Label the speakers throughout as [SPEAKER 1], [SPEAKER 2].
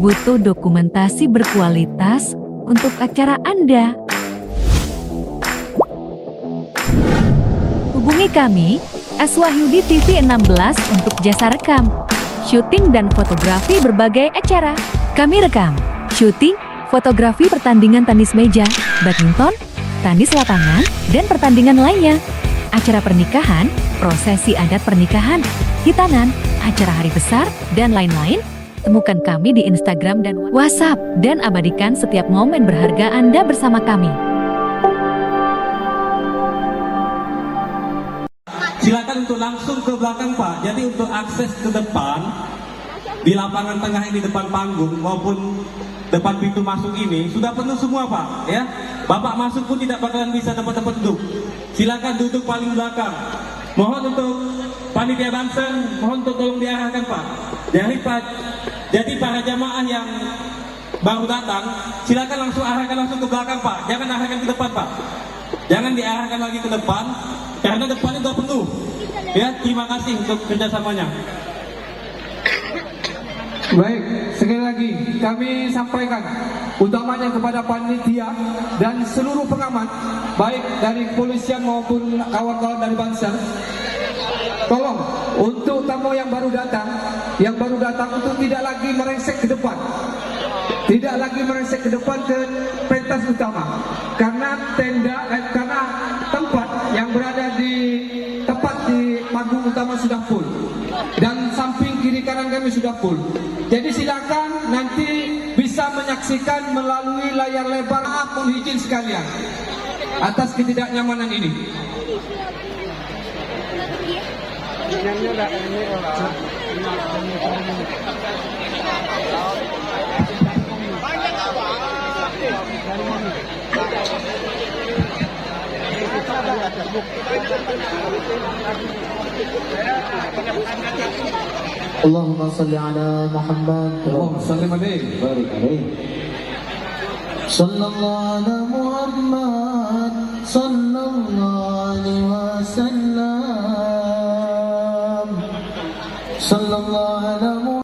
[SPEAKER 1] butuh dokumentasi berkualitas untuk acara Anda. Hubungi kami, Aswahyudi TV 16 untuk jasa rekam, syuting dan fotografi berbagai acara. Kami rekam, syuting, fotografi pertandingan tenis meja, badminton, tenis lapangan, dan pertandingan lainnya. Acara pernikahan, prosesi adat pernikahan, hitanan, acara hari besar, dan lain-lain. Temukan kami di Instagram dan WhatsApp, dan abadikan setiap momen berharga Anda bersama kami.
[SPEAKER 2] Silakan untuk langsung ke belakang Pak. Jadi untuk akses ke depan di lapangan tengah ini, depan panggung maupun depan pintu masuk ini sudah penuh semua Pak. Ya, Bapak masuk pun tidak bakalan bisa dapat duduk. Silakan duduk paling belakang. Mohon untuk panitia dancer, mohon untuk tolong diarahkan Pak. Jadi para jamaah yang baru datang, silakan arahkan langsung ke belakang Pak. Jangan arahkan ke depan Pak. Jangan diarahkan lagi ke depan, karena depannya sudah penuh. Ya, terima kasih untuk kerjasamanya.
[SPEAKER 3] Baik, sekali lagi kami sampaikan utamanya kepada panitia dan seluruh pengamat, baik dari kepolisian maupun kawan-kawan dari Banser. Tolong untuk tamu yang baru datang untuk tidak lagi melengsek ke depan. Tidak lagi melengsek ke depan ke pentas utama. Karena karena tempat yang berada di panggung utama sudah full. Dan samping kiri kanan kami sudah full. Jadi silakan nanti bisa menyaksikan melalui layar lebar. Mohon izin sekalian atas ketidaknyamanan ini.
[SPEAKER 4] Allahumma salli ala Muhammad.
[SPEAKER 3] Allahumma salli alaihi barik alaihi.
[SPEAKER 4] Sallallahu ala Muhammad sallallahu alaihi wasallam. Sallallahu ala Muhammad.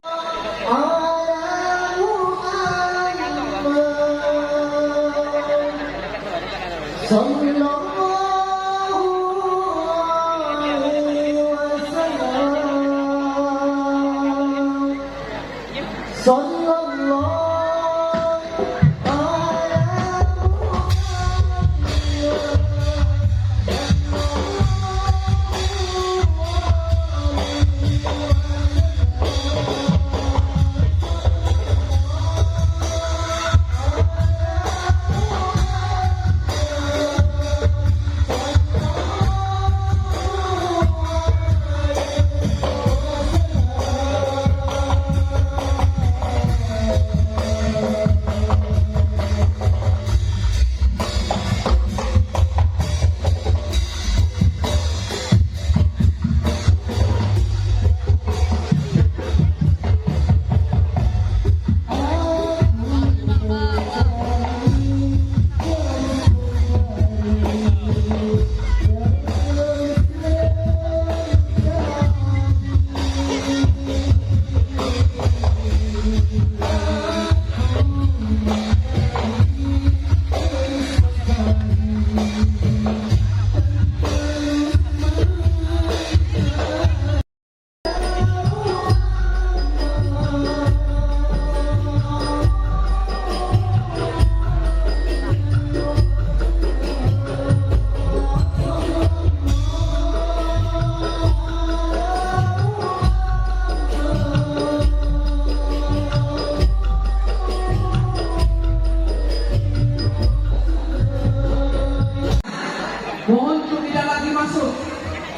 [SPEAKER 4] Mohon untuk tidak lagi masuk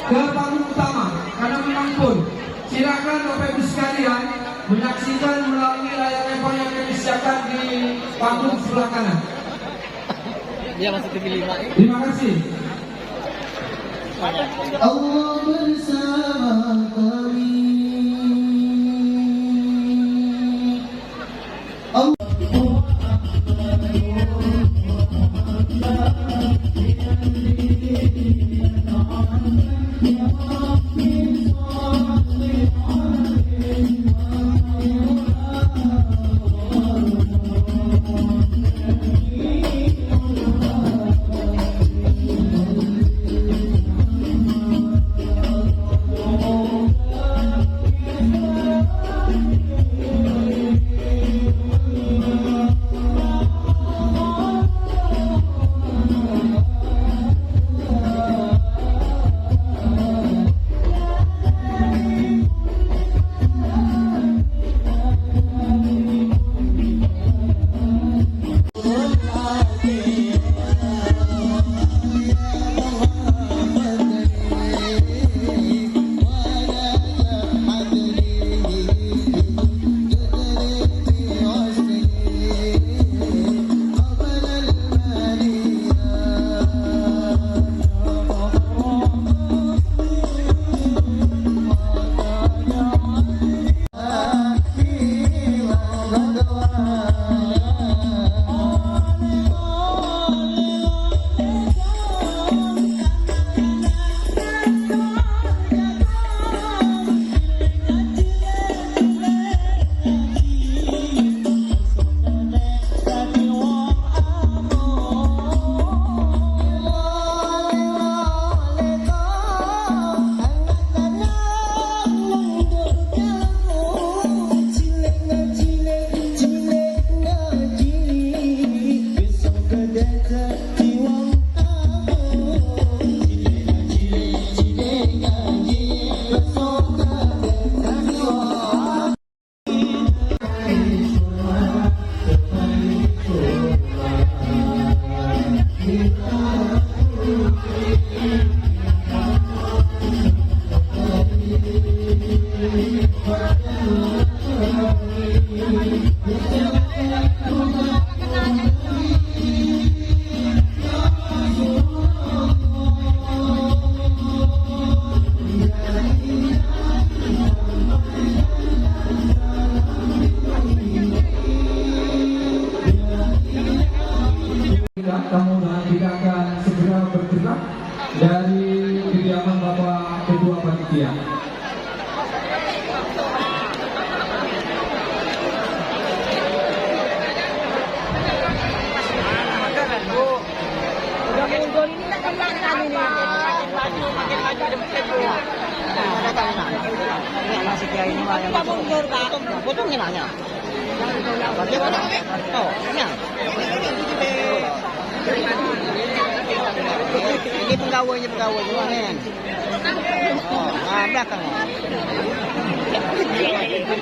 [SPEAKER 4] ke panggung utama karena mengampun. Silakan Bapak Ibu sekalian menyaksikan melalui layar lebar yang kami siapkan di panggung sebelah kanan.
[SPEAKER 5] Dia masuk TV 5.
[SPEAKER 3] Terima kasih.
[SPEAKER 4] Allah bersama kami.
[SPEAKER 3] Kita akan segera bergerak dari kediaman Bapak Ketua Panitia.
[SPEAKER 5] Ini pegawainya kan. Oh, nah belakang.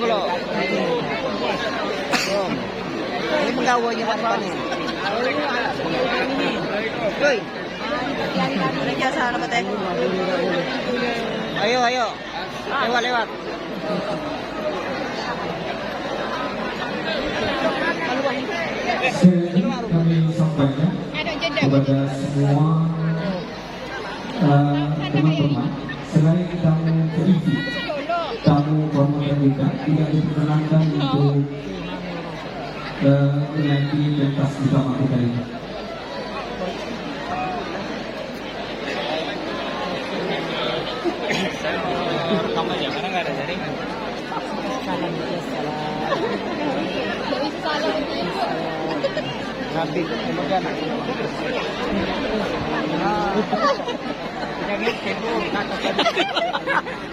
[SPEAKER 5] Kalau ini pegawainya Pan. Woi. Jasa apa teh? Ayo. Lewat.
[SPEAKER 3] Kami sampaikan kepada semua teman-teman, selain tamu PIV, tamu kehormatan kita tidak diperkenankan untuk menaiki pentas bersama kita ini.
[SPEAKER 5] Nabi kemudian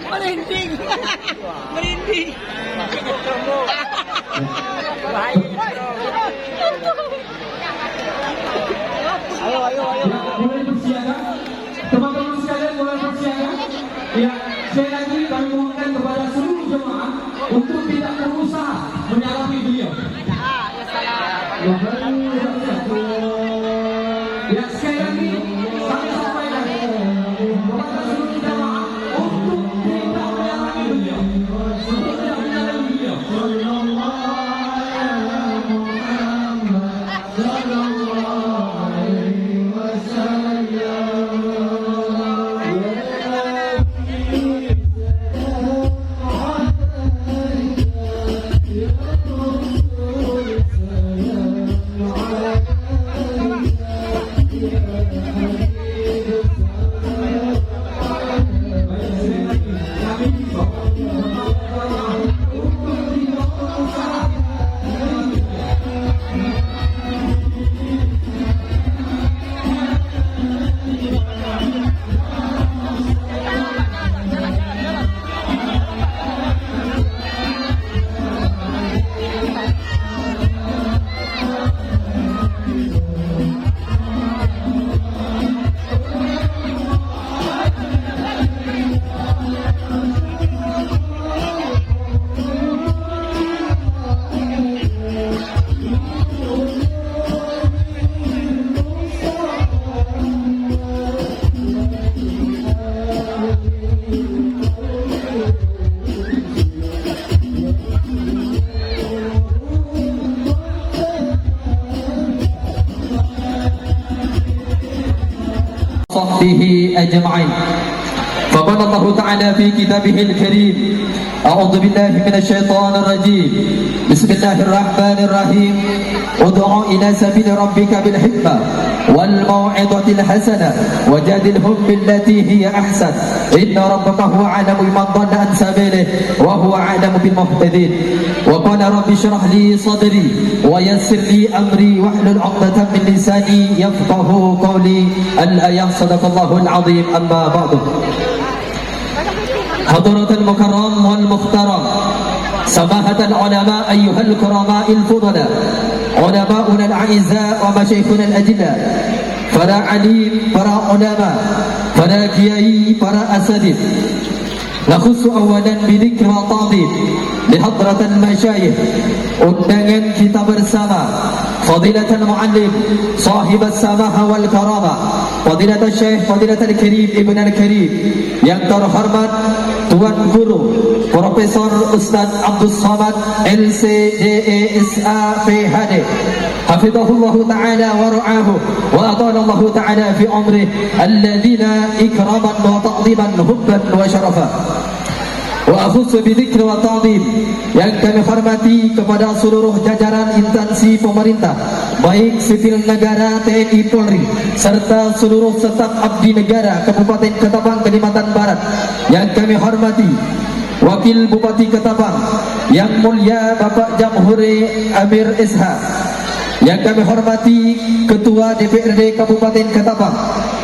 [SPEAKER 5] merinding. Ayo.
[SPEAKER 3] Mulai bersiaga, teman-teman sekalian mulai bersiaga. Ya, sekali lagi kami mohonkan kepada seluruh jemaah untuk tidak berusaha menyalahi beliau. Ya, sekali lagi kami sampaikan kepada seluruh jemaah untuk tidak menyalahi beliau, untuk tidak menyalahi beliau.
[SPEAKER 6] وصحبه أجمعين. فقال الله تعالى في كتابه الكريم: أعوذ بالله من الشيطان الرجيم. بسم الله الرحمن الرحيم. ادع إلى سبيل ربك بالحكمة والموعظة الحسنة وجادلهم بالتي هي أحسن إن ربك هو أعلم بمن ضل عن سبيله وهو أعلم بالمهتدين. وقال رب اشرح لي صدري ويسر لي أمري واحلل عقدة من لساني يفقه قولي. الآية. صدق الله العظيم. أما بعد. حضرة المكرم والمخترم، سماحة العلماء أيها الكرماء الفضلاء، علماؤنا الأعزاء ومشايخنا الأجلاء، para alim, para ulama, para kiai, para asatidz. Nakhusu awalan bidzikr wa ta'dhim li hadratil masyayikh. Undangan kita bersama Fadilatul Muallim, sahib as-samaha wal karamah, Fadilatul Syekh, Fadilatul Karim Ibn Al-Karim, yang terhormat Tuan Guru Profesor Ustaz Abdul Samad LCDESA PhD Hafizahullah Ta'ala wa ra'ahu wa atalallahu Ta'ala fi umrih alladhina ikraman wa ta'ziman hubban wa syarafan. Wa akhussu bidzikri wa ta'zim, yang kami hormati kepada seluruh jajaran instansi pemerintah, baik sipil negara, TNI, Polri, serta seluruh staf abdi negara Kabupaten Ketapang, Kalimantan Barat. Yang kami hormati Wakil Bupati Ketapang Yang Mulia Bapak Jamhuri Amir Ishaq, yang kami hormati Ketua DPRD Kabupaten Ketapang,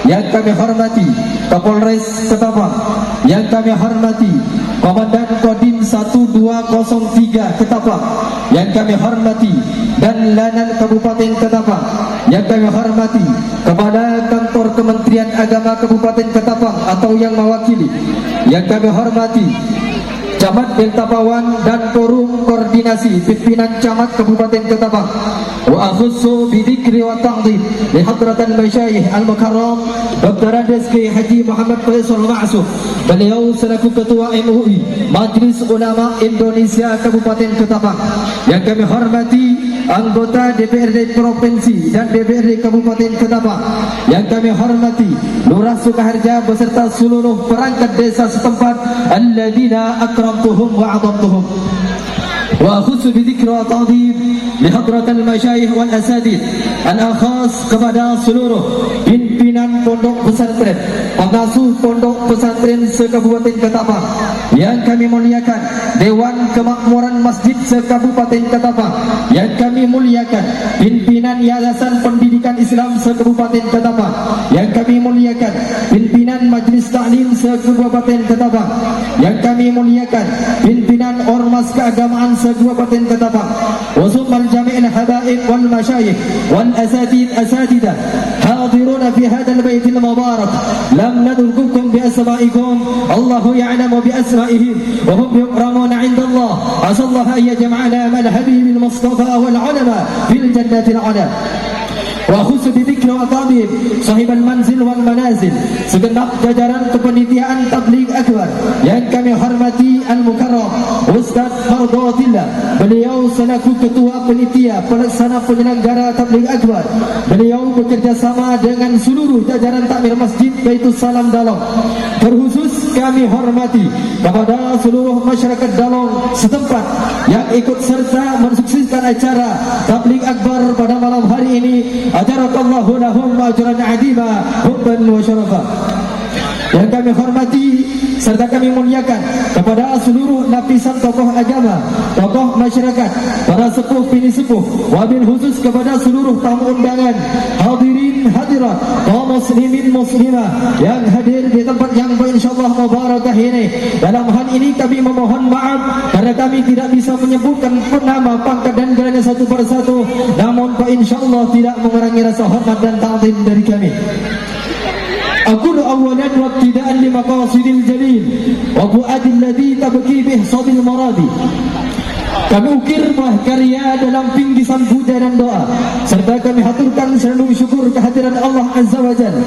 [SPEAKER 6] yang kami hormati Kapolres Ketapang, yang kami hormati Komandan Kodim 1203 Ketapang, yang kami hormati dan Lanan Kabupaten Ketapang, yang kami hormati Kepala Kantor Kementerian Agama Kabupaten Ketapang atau yang mewakili, yang kami hormati Camat Deltapawan dan Forum Koordinasi Pimpinan Camat Kabupaten Ketapang. Wa akhussu bidzikri wa ta'zim li hadratil masyayikh al-mukarram Dr. Rizki Haji Muhammad Faisal Ma'suf, beliau selaku Ketua MUI Majelis Ulama Indonesia Kabupaten Ketapang. Yang kami hormati anggota DPRD Provinsi dan DPRD Kabupaten Ketapang, yang kami hormati Lurah Sukaharja beserta seluruh perangkat desa setempat, alladzina akramtuhum wa adamtuhum. Wa akhussu bidzikri wa ta'zim li hadratil masyayikh wal asadid, an akhas kepada seluruh pimpinan pondok pesantren, pengasuh pondok pesantren se-Kabupaten Ketapang. Yang kami muliakan Dewan Kemakmuran Masjid se-Kabupaten Ketapang, yang kami muliakan pimpinan Yayasan Pendidikan Islam se-Kabupaten Ketapang, yang kami muliakan pimpinan Majelis Taklim se-Kabupaten Ketapang, yang kami muliakan pimpinan Ormas Keagamaan se-Kabupaten Ketapang, wasummal jami'il habaib wal masyayikh wal asatidah hadiruna fi hadzal baitil mubarak, lam nadrukukum bi asma'ikum, Allahu ya'lamu bi asma'ihim wa hum yukramuna 'inda Allah. Asallahu an yajma'ana mal habibil mustafa wal 'ulama fil jannatil 'ala. Wa khusus bidzikri wa ta'zim sahibal manzil wal manazil, segenap jajaran kepanitiaan tabligh akbar yang kami hormati al-mukarram Ustaz Mardatillah, beliau selaku Ketua Panitia Pelaksana Penyelenggara Tabligh Akbar. Beliau bekerjasama dengan seluruh jajaran takmir Masjid Baitus Salam Dalong. Terkhusus kami hormati kepada seluruh masyarakat Dalong setempat yang ikut serta mensukseskan acara Tabligh Akbar pada malam hari ini. Ajarakallahu lahum ajran 'azima hubban wa syarafa. Yang kami hormati serta kami muliakan kepada seluruh lapisan tokoh agama, tokoh masyarakat, para sepuh bini sepuh, wabil khusus kepada seluruh tamu undangan, hadirin hadirat, kaum muslimin muslimah yang hadir di tempat yang insyaallah mubarakah ini. Dalam hal ini kami memohon maaf karena kami tidak bisa menyebutkan nama, pangkat dan gelarnya satu persatu, namun insyaallah tidak mengurangi rasa hormat dan ta'zim dari kami. أقول أولا وابتداء لمقاصد الجليل وفؤاد الذي تبكي بإحصاد المرادي. Kami ukir buah karya dalam pinggisan puja dan doa, serta kami haturkan senandung syukur kehadiran Allah Azza wa Jalla,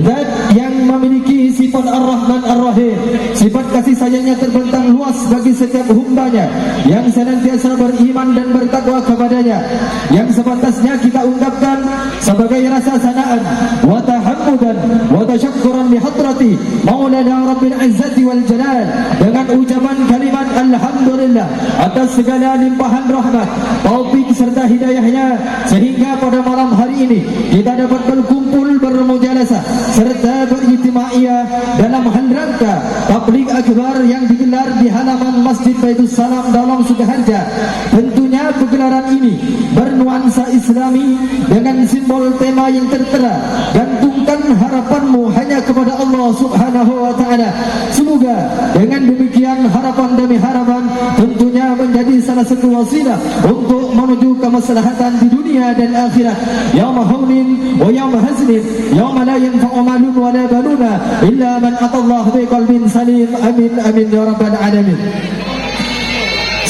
[SPEAKER 6] Zat yang memiliki sifat Ar-Rahman Ar-Rahim, sifat kasih sayangnya terbentang luas bagi setiap hambanya yang senantiasa beriman dan bertakwa kepadanya, yang sepantasnya kita ungkapkan sebagai rasa sanaan wa tahammudan wa tasyakkuran li hadrati Maulana Rabbil Izzati wal Jalal, dengan ucapan kalimat alhamdulillah atas segala limpahan rahmat, taufik serta hidayahnya, sehingga pada malam hari ini kita dapat berkumpul bermujalasah serta berijtimaiyah dalam hal rangka tabligh akbar yang digelar di halaman Masjid Baitus Salam Dalong Sukaharja. Tentunya pegelaran ini bernuansa Islami dengan simbol tema yang tertera, gantungkan harapanmu hanya kepada Allah Subhanahu wa taala. Semoga dengan demikian harapan demi harapan tentunya menjadi salah satu wasilah untuk menuju kemaslahatan di dunia dan akhirat. Yauma haunin wa yauma haznin, yauma la yanfa'u malun wa la banuna illa man atallaha biqalbin salim. Amin amin ya rabbal alamin.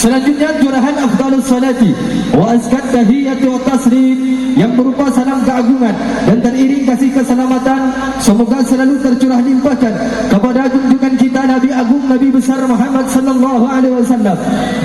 [SPEAKER 6] Selanjutnya curahan afdalus salati wa azkat tahiyati wa taslim yang berupa salam keagungan dan teriring kasih keselamatan semoga selalu tercurah limpahkan kepada junjungan kita Nabi Agung Nabi besar Muhammad sallallahu alaihi wasallam.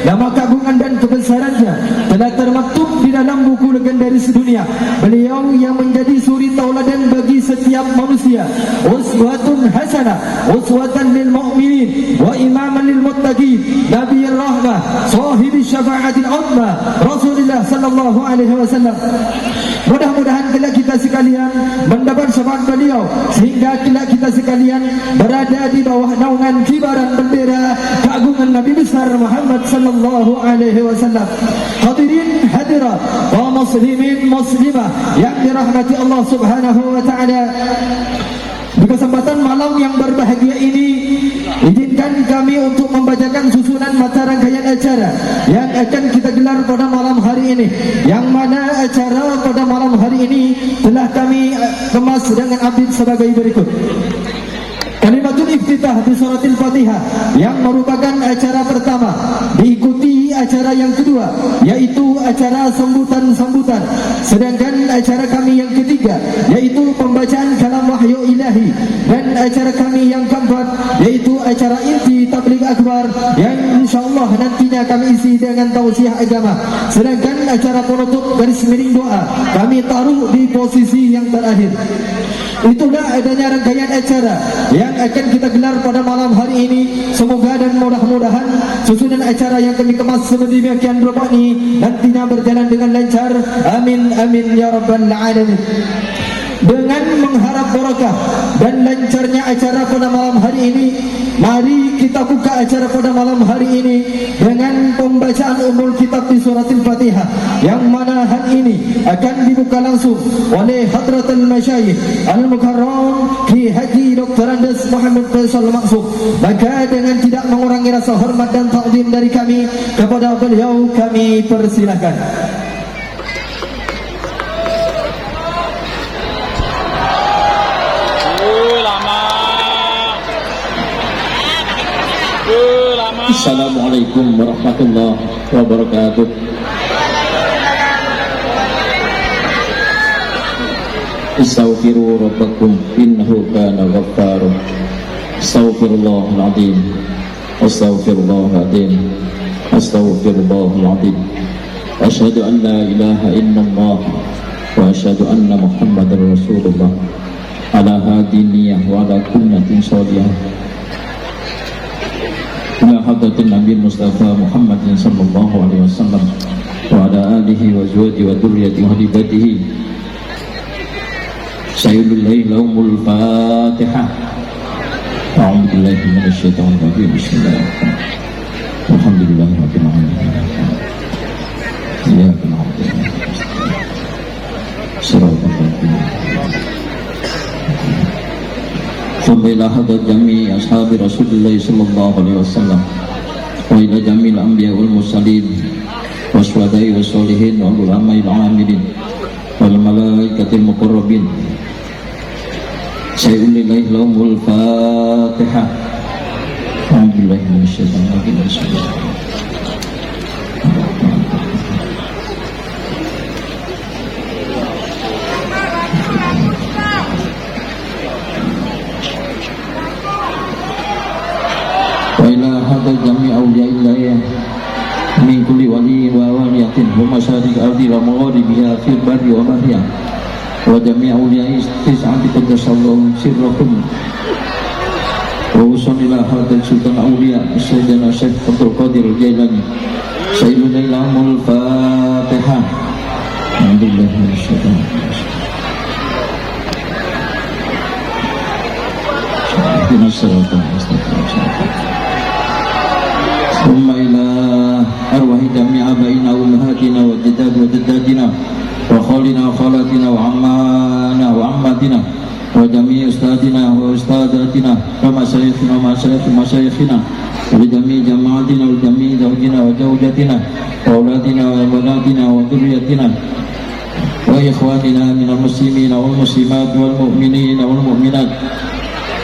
[SPEAKER 6] Nama keagungan dan kebesarannya telah termaktub di dalam buku legendaris dunia. Beliau yang menjadi suri tauladan bagi setiap manusia, uswatun hasanah, uswatan lil mu'minin wa imaman lil muttaqin, nabiyur rahmah, sahibi syafa'atil uzma, Rasulullah sallallahu alaihi wasallam. Mudah-mudahan kelak kita sekalian mendapat syafaat beliau sehingga kelak kita sekalian berada di bawah naungan kibaran bendera keagungan Nabi besar Muhammad sallallahu alaihi wasallam. Hadirin hadirat wa muslimin muslimah yang dirahmati Allah Subhanahu wa taala. Di kesempatan malam yang berbahagia ini, izinkan kami untuk membacakan susunan mata rangkaian acara yang akan kita gelar pada malam hari ini. Yang mana acara pada malam hari ini telah kami kemas dengan update sebagai berikut. Kalimatul iftitah di suratil Fatihah yang merupakan acara pertama, diikuti acara yang kedua yaitu acara sambutan-sambutan. Sedangkan acara kami yang ketiga yaitu pembacaan kalam wahyu ilahi, dan acara kami yang keempat yaitu acara inti tabligh akbar yang insyaallah nantinya kami isi dengan tausiah agama. Sedangkan acara penutup garis miring doa kami taruh di posisi yang terakhir. Itulah adanya rangkaian acara yang akan kita gelar pada malam hari ini. Semoga dan mudah-mudahan susunan acara yang kami kemas sedemikian rupa ini nantinya berjalan dengan lancar. Amin amin ya rabbal alamin. Dengan mengharap barakah dan lancarnya acara pada malam hari ini, mari kita buka acara pada malam hari ini dengan pembacaan umul kitab di suratil Fatihah, yang mana hari ini akan dibuka langsung oleh Hadratul Masyayikh Al-Mukarram Ki Haji Dr. Andes Muhammad Faisal Maksud. Maka dengan tidak mengurangi rasa hormat dan takdim dari kami kepada beliau, kami persilakan.
[SPEAKER 7] Assalamualaikum warahmatullahi wabarakatuh. Astaghfiru rabbakum innahu kana ghaffara. Astaghfirullahal azim. Astaghfirullahal azim. Astaghfirullahal azim. Asyhadu an la ilaha illallah wa asyhadu anna Muhammadar Rasulullah. Ala hadiniyah wa ala kunnatin sholihah. Ila hadratin Nabi Mustafa Muhammad sallallahu alaihi wasallam wa ala alihi wa azwajihi wa dzurriyyatihi wa hibatihi. Sayyidul lahumul Fatihah. A'udzu billahi minasyaitonir rajim. Bismillahirrahmanirrahim. Alhamdulillahirabbil alamin. Iyyaka na'budu wa iyyaka nasta'in. Shiratal ladzina ثم إلى حضرة جميع أصحاب رسول الله صلى الله عليه وسلم وإلى جميع الأنبياء والمرسلين والشهداء والصالحين والعلماء العاملين والملائكة المقربين. سيؤلي لهم الفاتحة. أعوذ بالله من الشيطان الرجيم. بسم الله. Jami awliyaillah min kulli wali wa waliyatin wa masyarik ardi wa magharibiha fil barri wa bahriha wa jami awliyai tis'ati qaddasallahu sirrahum wa usunila hadat sultan awliya sayyidina Syekh Abdul Qadir Jailani. Sayyidina ilhamul Fatihah. Alhamdulillah minasyaitonir rajim. Bismillahirrahmanirrahim. ثم إلى أرواح جميع آبائنا وأمهاتنا وجداتنا وخالنا وخالاتنا وعمانا وعماتنا وجميع أستاذنا وأستاذاتنا ومشايخنا ومشايخ مشايخنا ولجميع جماعتنا ولجميع زوجنا وزوجاتنا وأولادنا وبناتنا وذريتنا وإخواننا من المسلمين والمسلمات والمؤمنين والمؤمنات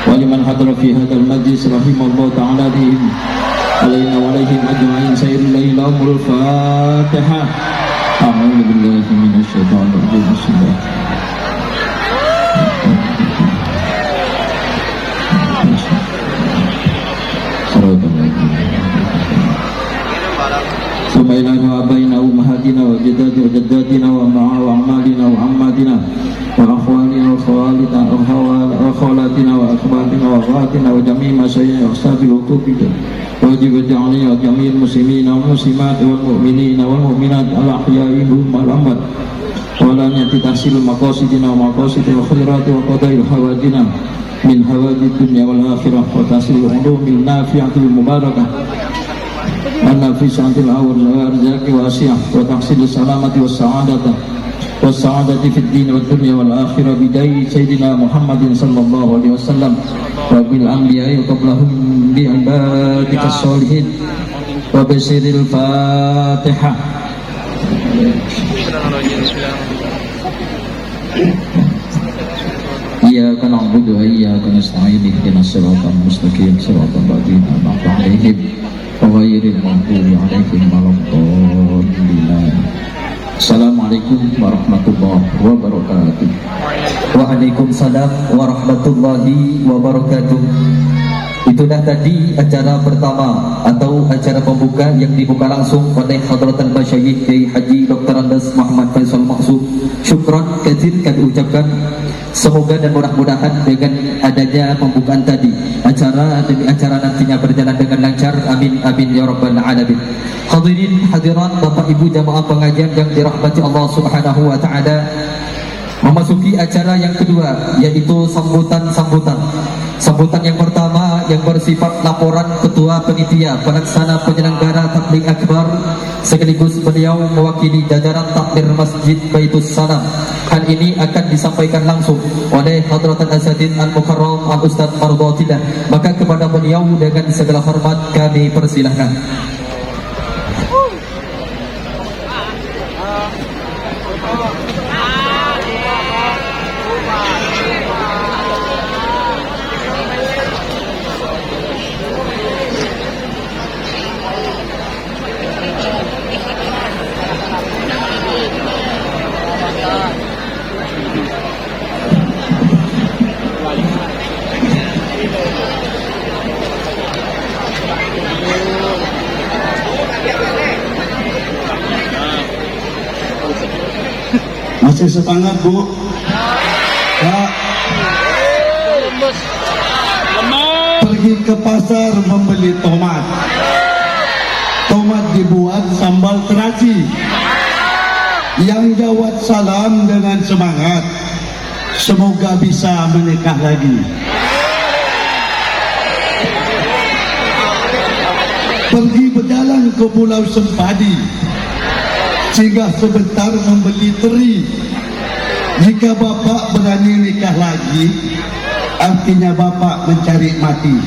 [SPEAKER 7] ولمن حضر في هذا المجلس رحمه الله تعالى بهم علينا وعليهم أجمعين سير الليل أمر الفاتحة أعوذ بالله من الشيطان الرجيم بسم الله ثم إلى أبائنا وأمهاتنا وجداتنا وأعمالنا وعماتنا وأخواننا وخوالاتنا وأخواتنا وأخواتنا وجميع مشايخ أصحاب الوقوف واجب جعلنا وجميع المسلمين والمسلمات والمؤمنين والمؤمنات الأحياء منهم والأموات ولا نأتي تحصيل مقاصدنا ومقاصد الخيرات وقضاء الحوادنا من حوادث الدنيا والآخرة وتحصيل العلوم النافعة المباركة النافعة الأرزاق واسعة وتحصيل السلامة والسعادة في الدين والدنيا والآخرة بداية سيدنا محمد صلى الله عليه وسلم وبالأنبياء وقبلهم بعبادك الصالحين وبسر الفاتحة. إياك نعبد وإياك نستعين اهدنا الصراط المستقيم صراط الذين أنعمت عليهم غير المغضوب عليهم ولا الضالين. Assalamualaikum warahmatullahi wabarakatuh.
[SPEAKER 6] Waalaikumsalam warahmatullahi wabarakatuh. Itulah tadi acara pertama atau acara pembuka yang dibuka langsung oleh Hadratul Masyayikh Kiai Haji Dr. Andes Muhammad Faisal Maksud. Syukran katsir kami ucapkan. Semoga dan mudah-mudahan dengan adanya pembukaan tadi acara demi acara nantinya berjalan dengan lancar. Amin amin ya rabbal alamin. Hadirin hadirat Bapak Ibu jamaah pengajian yang dirahmati Allah Subhanahu wa taala, memasuki acara yang kedua yaitu sambutan yang pertama yang bersifat laporan Ketua Panitia Pelaksana Penyelenggara Tabligh Akbar sekaligus beliau mewakili jajaran takmir Masjid Baitus Salam. Hal ini akan disampaikan langsung oleh Hadratul Asatidz Al-Mukarram Al-Ustaz Mardatillah. Maka kepada beliau dengan segala hormat kami persilahkan.
[SPEAKER 8] Masih semangat Bu? Pak, pergi ke pasar membeli tomat. Tomat dibuat sambal terasi. Yang jawab salam dengan semangat, semoga bisa menikah lagi. Pergi berjalan ke Pulau Sempadi, singgah sebentar membeli teri. Jika bapak berani nikah lagi, artinya bapak mencari mati.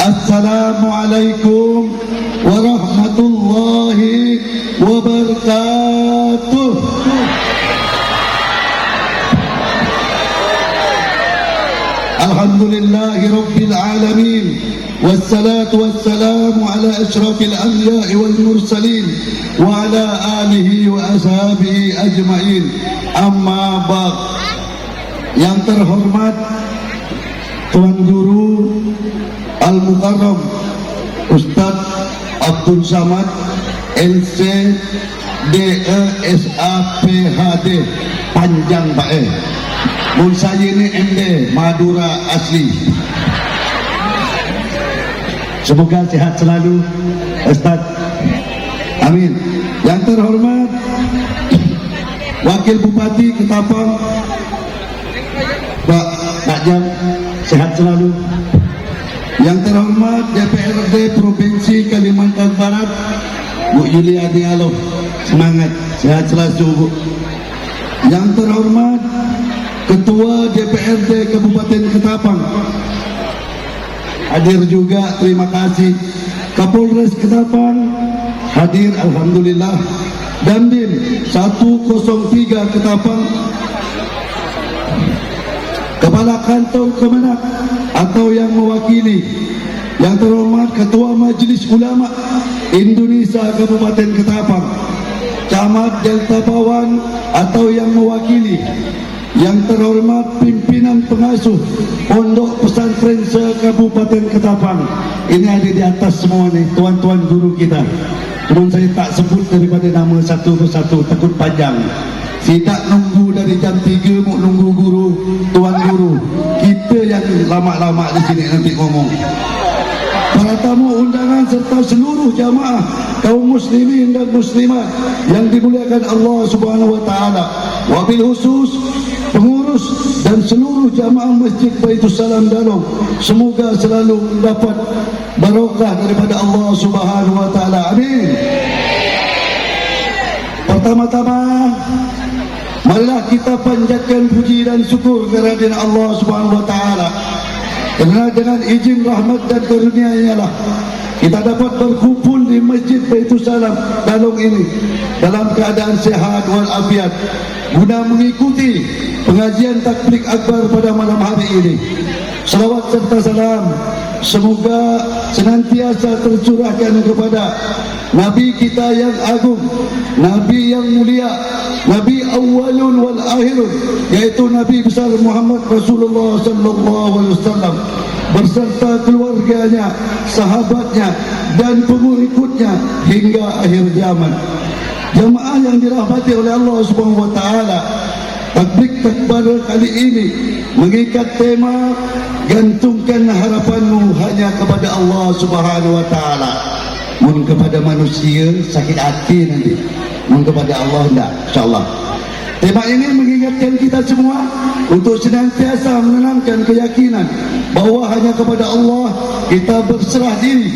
[SPEAKER 8] Assalamualaikum warahmatullahi wabarakatuh. Alhamdulillahi rabbil alamin. والصلاة والسلام على أشرف الأنبياء والمرسلين وعلى آله وأصحابه أجمعين. Amma ba'd. Yang terhormat Tuan Guru Al-Mukarram Ustaz Abdul Samad LC DESAPHD panjang bae. Mun saya ini MD Madura asli. Semoga sehat selalu Ustaz. Amin. Yang terhormat Wakil Bupati Ketapang Pak Najam, sehat selalu. Yang terhormat DPRD Provinsi Kalimantan Barat Bu Yuliani Alof, semangat, sehat selalu Bu. Yang terhormat Ketua DPRD Kabupaten Ketapang hadir juga, terima kasih. Kapolres Ketapang hadir, alhamdulillah. Dandim 103 Ketapang, Kepala Kantor Kemenak atau yang mewakili. Yang terhormat Ketua Majelis Ulama Indonesia Kabupaten Ketapang, Camat Delta Pawan atau yang mewakili. Yang terhormat pimpinan pengasuh Pondok Pesantren se-Kabupaten Ketapang. Ini ada di atas semua nih, tuan-tuan guru kita. Cuma saya tak sebut daripada nama satu persatu, takut panjang. Tidak nunggu dari jam 3 mau nunggu guru, tuan guru. Kita yang lama-lama di sini nanti ngomong. Para tamu undangan serta seluruh jamaah kaum muslimin dan muslimat yang dimuliakan Allah Subhanahu wa taala. Wabil khusus pengurus dan seluruh jamaah Masjid Baitus Salam Dalong, semoga selalu mendapat barokah daripada Allah Subhanahu wa taala. Amin. Pertama-tama, marilah kita panjatkan puji dan syukur kehadiran Allah Subhanahu wa taala. Kerana dengan izin rahmat dan karunia-Nya lah kita dapat berkumpul di Masjid Baitus Salam Dalong ini dalam keadaan sehat walafiat guna mengikuti pengajian takbir akbar pada malam hari ini. Salawat serta salam semoga senantiasa tercurahkan kepada Nabi kita yang agung, Nabi yang mulia, Nabi awalun wal akhirun, yaitu Nabi besar Muhammad Rasulullah sallallahu alaihi wasallam berserta keluarganya, sahabatnya dan pengikutnya hingga akhir zaman. Jemaah yang dirahmati oleh Allah Subhanahu wa taala, takbir takbar kali ini mengikat tema gantungkan harapanmu hanya kepada Allah Subhanahu wa taala. Mun kepada manusia sakit hati nanti, mun kepada Allah enggak, insyaallah. Tema ini mengingatkan kita semua untuk senantiasa menanamkan keyakinan bahawa hanya kepada Allah kita berserah diri,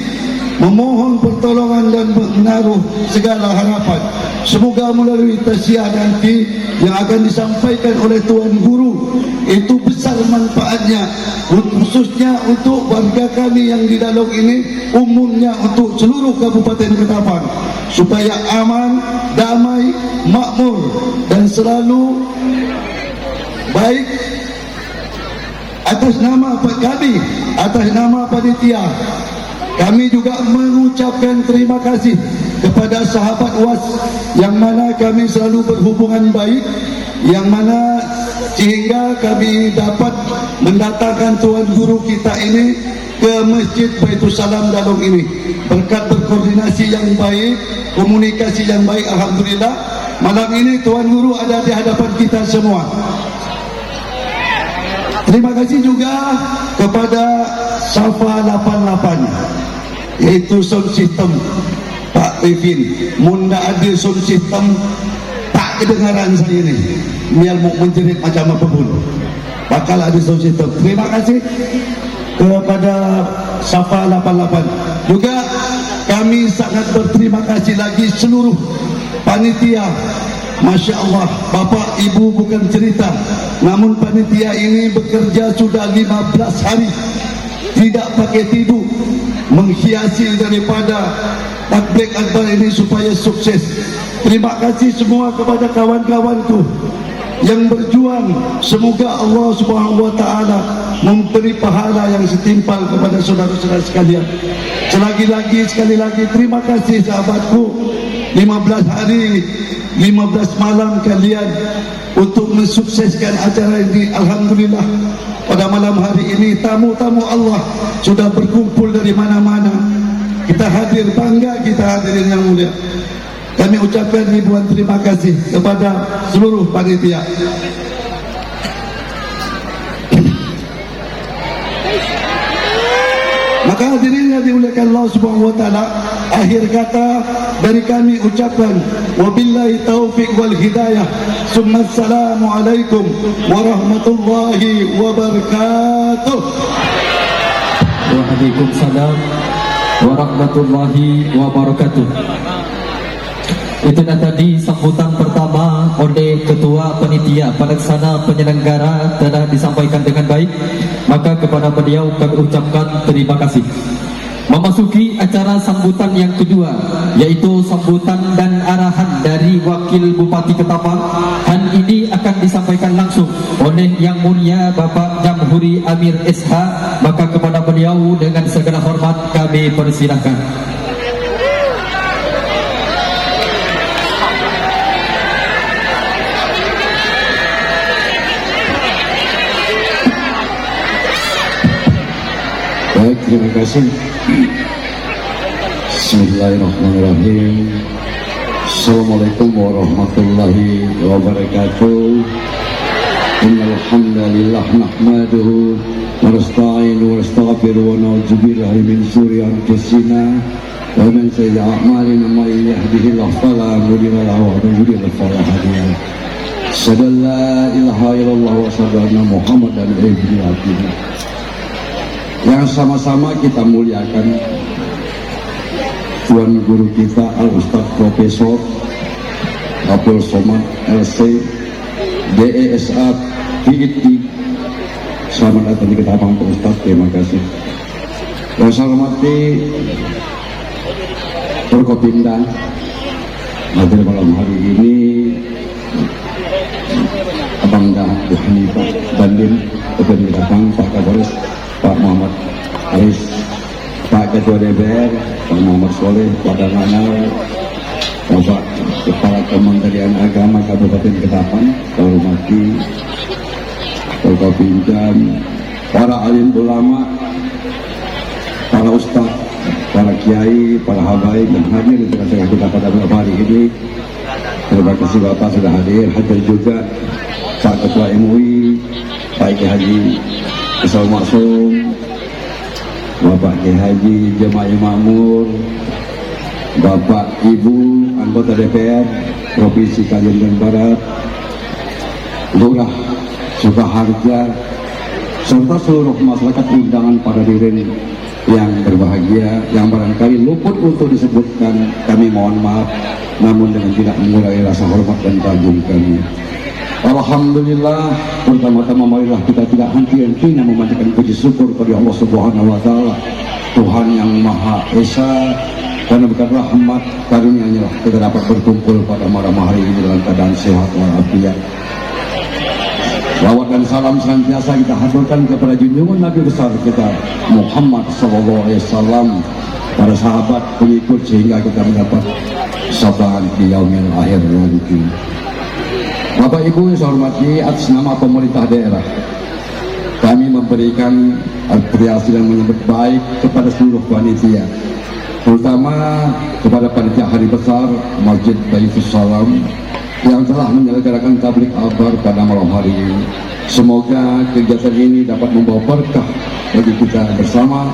[SPEAKER 8] memohon pertolongan dan menaruh segala harapan. Semoga melalui tausiah nanti yang akan disampaikan oleh Tuan Guru itu besar manfaatnya, khususnya untuk warga kami yang di Dalong ini, umumnya untuk seluruh Kabupaten Ketapang, supaya aman, damai, makmur dan selalu baik. Atas nama kami, atas nama panitia, kami juga mengucapkan terima kasih kepada sahabat UAS yang mana kami selalu berhubungan baik, yang mana sehingga kami dapat mendatangkan Tuan Guru kita ini ke Masjid Baitus Salam Dalong ini. Berkat berkoordinasi yang baik, komunikasi yang baik, alhamdulillah malam ini Tuan Guru ada di hadapan kita semua. Terima kasih juga kepada Safa 88, yaitu sound system Pak Rifin. Munda ada sound system tak kedengaran saya ni, biar mau menjerit macam apa pun bakal ada sound system. Terima kasih kepada Safa 88. Juga kami sangat berterima kasih lagi seluruh panitia. Masya Allah, Bapak Ibu bukan cerita, namun panitia ini bekerja sudah 15 hari tidak pakai tidur menghiasi daripada takbir akbar ini supaya sukses. Terima kasih semua kepada kawan-kawanku yang berjuang. Semoga Allah Subhanahu wa taala memberi pahala yang setimpal kepada saudara-saudara sekalian. Sekali lagi terima kasih sahabatku, 15 hari 15 malam kalian untuk mensukseskan acara ini. Alhamdulillah pada malam hari ini tamu-tamu Allah sudah berkumpul dari mana-mana. Kita hadir, bangga kita hadirin yang mulia. Kami ucapkan ribuan terima kasih kepada seluruh panitia. Maka hadirin yang dimuliakan Allah Subhanahu wa taala, akhir kata dari kami ucapkan wabillahi taufiq wal hidayah. Summa assalamu alaikum warahmatullahi wabarakatuh.
[SPEAKER 6] Waalaikumsalam warahmatullahi wabarakatuh. Itulah tadi sambutan pertama oleh Ketua Panitia Pelaksana Penyelenggara telah disampaikan dengan baik. Maka kepada beliau kami ucapkan terima kasih. memasuki acara sambutan yang kedua, yaitu sambutan dan arahan dari Wakil Bupati Ketapang. Hal ini akan disampaikan langsung oleh Yang Mulia Bapak Jamhuri Amir SH. Maka kepada beliau dengan segala hormat kami persilahkan.
[SPEAKER 8] Baik, terima kasih. Bismillahirrahmanirrahim. Assalamualaikum warahmatullahi wabarakatuh. Innal hamdalillah nahmaduhu wa nasta'inuhu wa nastaghfiruhu wa na'udzu billahi min shururi anfusina wa min sayyi'ati a'malina may yahdihillahu fala mudilla lahu wa man yudlil fala hadiya lahu. Asyhadu an la ilaha illallah wa asyhadu anna Muhammadan abduhu. Yang sama-sama kita muliakan Tuan Guru kita Al-Ustadz Profesor Abdul Somad LC DESA PhD. Selamat datang di Ketapang Pak Ustadz, terima kasih. Yang saya hormati Forkopimda pada malam hari ini, Abang Dah Bu Hanifah Dandim Ketua Ketapang, Pak Kapolres Pak Muhammad Aris, Pak Ketua DPR Pak Muhammad Soleh, Pak Dananal, Bapak Kepala Kementerian Agama Kabupaten Ketapang, saya hormati Forkopimda, para alim ulama, para ustaz, para kiai, para habaib yang hadir di tengah-tengah kita pada malam hari ini. Terima kasih Bapak sudah hadir juga Pak Ketua MUI, Pak Kiai Haji Kesal Maksum, Bapak Kiai Haji Jemaah Makmur, Bapak Ibu anggota DPR Provinsi Kalimantan Barat, Lurah Sukaharja, serta seluruh masyarakat undangan para hadirin yang berbahagia, yang barangkali luput untuk disebutkan, kami mohon maaf, namun dengan tidak mengurangi rasa hormat dan kagum kami. Alhamdulillah, pertama-tama marilah kita tidak henti-hentinya memanjatkan puji syukur kepada Allah Subhanahu wa taala, Tuhan yang Maha Esa, karena berkat rahmat karunia-Nya kita dapat berkumpul pada malam hari ini dalam keadaan sehat walafiat. Lawat dan salam senantiasa kita haturkan kepada junjungan Nabi besar kita Muhammad SAW, para sahabat pengikut, sehingga kita mendapat syafaat di yaumil akhir nanti. Bapak Ibu yang saya hormati, atas nama pemerintah daerah, kami memberikan apresiasi dan menyambut baik kepada seluruh panitia, terutama kepada panitia hari besar Masjid Baitus Salam yang telah menyelenggarakan tablik akbar pada malam hari ini. Semoga kegiatan ini dapat membawa berkah bagi kita bersama,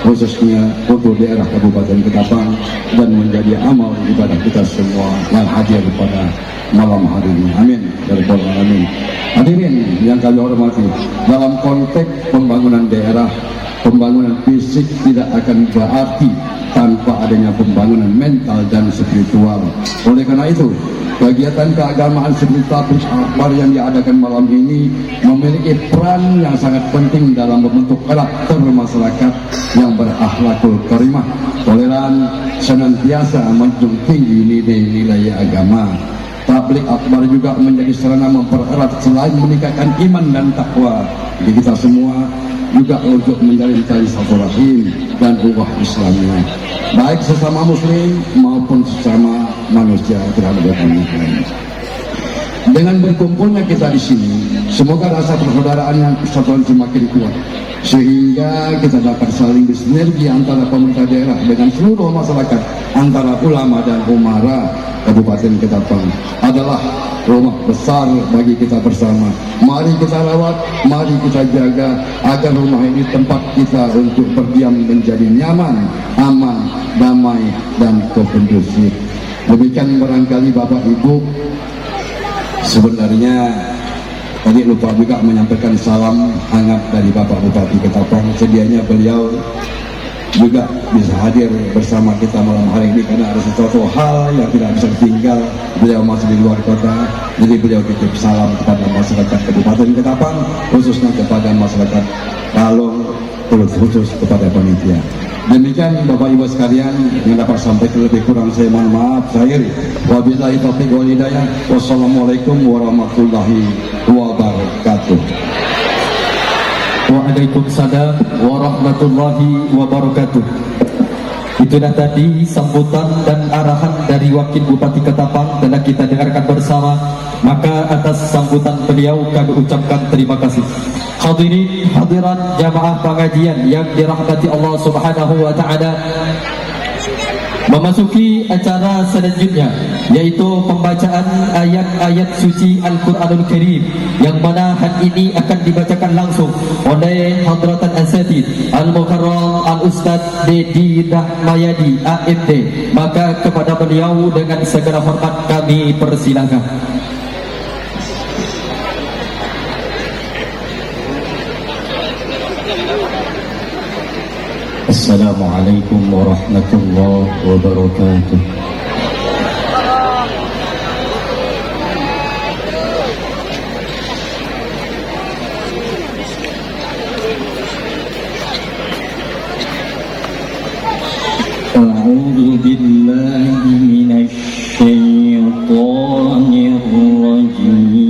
[SPEAKER 8] khususnya untuk daerah Kabupaten Ketapang, dan menjadi amal ibadah kita semua yang hadir pada malam hari ini. Amin. Amin. Hadirin yang kami hormati, dalam konteks pembangunan daerah, pembangunan fisik tidak akan berarti tanpa adanya pembangunan mental dan spiritual. Oleh karena itu, kegiatan keagamaan seperti tablik akbar yang diadakan malam ini memiliki peran yang sangat penting dalam membentuk karakter masyarakat yang berakhlakul karimah, toleran, senantiasa menjunjung tinggi nilai-nilai agama. Tablik akbar juga menjadi sarana mempererat, selain meningkatkan iman dan takwa di kita semua, juga untuk menjalin tali silaturahim dan ukhuwah Islamnya, baik sesama muslim maupun sesama manusia terhadap orang. Dengan berkumpulnya kita di sini, semoga rasa persaudaraan yang persatuan semakin kuat, sehingga kita dapat saling bersinergi antara pemerintah daerah dengan seluruh masyarakat, antara ulama dan umara Kabupaten Ketapang adalah rumah besar bagi kita bersama. Mari kita rawat, mari kita jaga agar rumah ini tempat kita untuk berdiam menjadi nyaman, aman, damai, dan kondusif. Demikian barangkali Bapak Ibu. Sebenarnya tadi lupa juga menyampaikan salam hangat dari Bapak Bupati Ketapang. Sedianya beliau juga bisa hadir bersama kita malam hari ini karena ada sesuatu hal yang tidak bisa ditinggal. Beliau masih di luar kota, jadi beliau titip salam kepada masyarakat Kabupaten Ketapang, khususnya kepada masyarakat Kalong, terus khusus kepada panitia. Demikian Bapak Ibu sekalian yang dapat sampaikan, lebih kurang saya mohon maaf. Saya wabillahi taufiq wal hidayah. Wassalamualaikum warahmatullahi wabarakatuh.
[SPEAKER 6] Waalaikumsalam warahmatullahi wabarakatuh. Itulah tadi sambutan dan arahan dari Wakil Bupati Ketapang telah kita dengarkan bersama. Maka atas sambutan beliau kami ucapkan terima kasih. Hadirin hadirat jamaah pengajian yang dirahmati Allah Subhanahu wa taala, memasuki acara selanjutnya, yaitu pembacaan ayat-ayat suci Al-Quranul Karim, yang mana hari ini akan dibacakan langsung oleh Hadratan Asatid Al-Mukarram Al-Ustaz Dedi Rahmayadi AMD. Maka kepada beliau dengan segala hormat kami persilakan.
[SPEAKER 7] Assalamualaikum warahmatullahi wabarakatuh. A'udzu billahi minasy syaithanir rajim.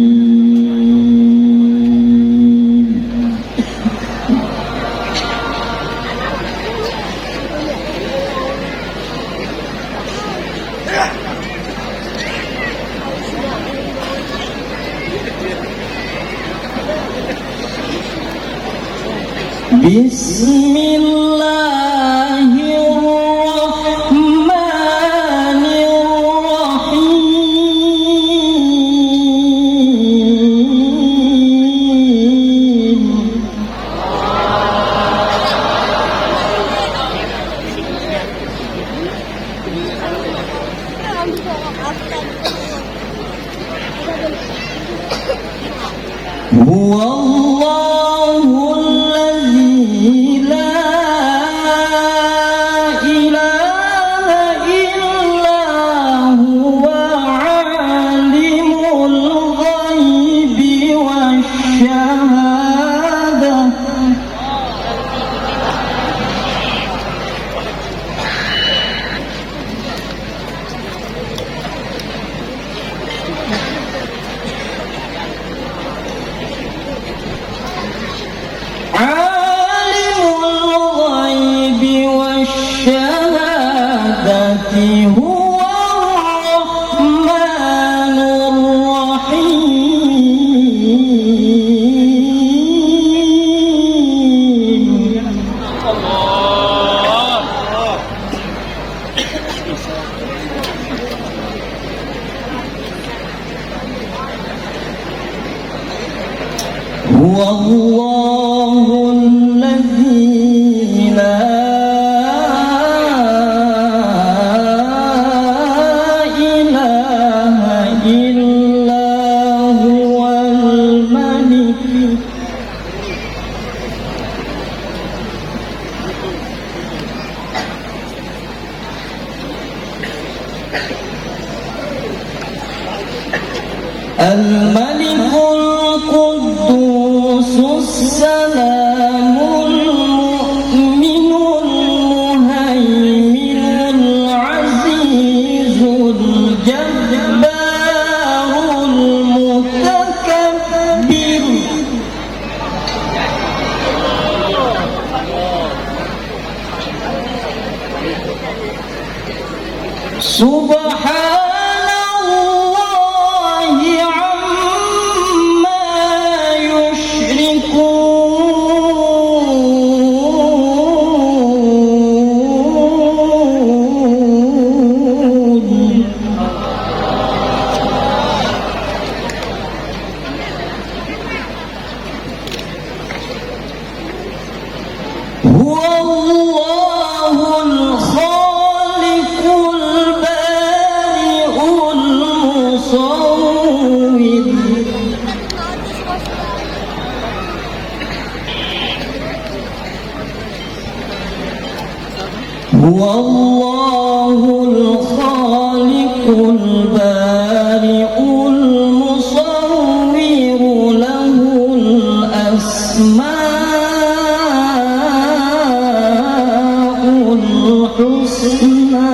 [SPEAKER 7] الحسنى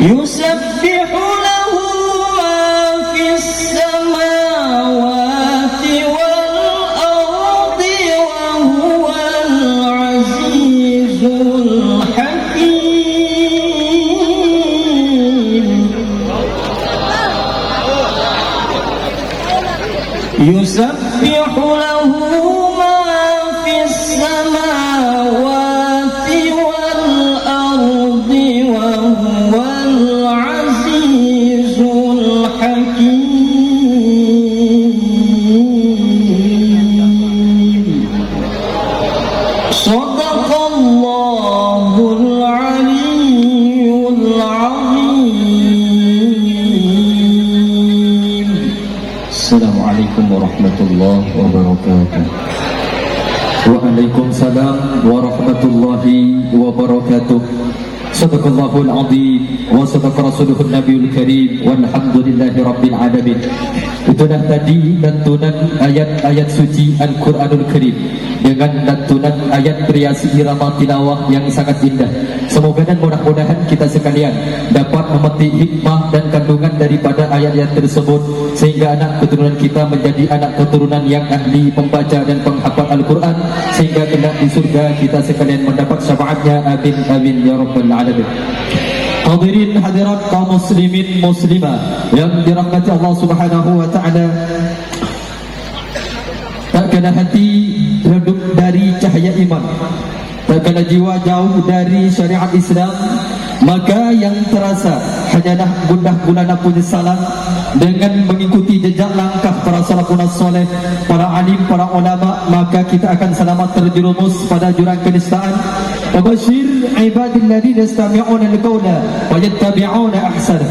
[SPEAKER 7] يسبح له ما في السماوات والأرض وهو العزيز الحكيم يسبح له ما في السماوات والأرض وهو العزيز الحكيم صدق الله العلي العظيم. السلام عليكم ورحمة الله وبركاته. Waalaikumsalam warahmatullahi wabarakatuh. Sadaqallahul azim wa sadaqa rasuluhun nabiyul karim walhamdulillahi rabbil alamin. Itulah tadi lantunan ayat-ayat suci Al-Quranul Karim dengan lantunan ayat beriasi irama tilawah yang sangat indah. Semoga dan mudah-mudahan kita sekalian dapat memetik hikmah dan kandungan daripada ayat-ayat tersebut, sehingga anak keturunan kita menjadi anak keturunan yang ahli membaca dan penghafal Al-Quran, sehingga kelak di surga kita sekalian mendapat syafaatnya. Amin amin ya rabbal alamin. Hadirin hadirat kaum muslimin muslimah yang dirahmati Allah Subhanahu wa taala, tak kala hati redup dari cahaya iman, tak kala jiwa jauh dari syariat Islam, maka yang terasa hanyalah gundah gulana penyesalan dengan mengikuti jejak langkah para salafun saleh, para alim, para ulama, maka kita akan selamat terjerumus pada jurang kenistaan. Wabashir ibadilladzina yastami'una al-qawla wa yattabi'una ahsana.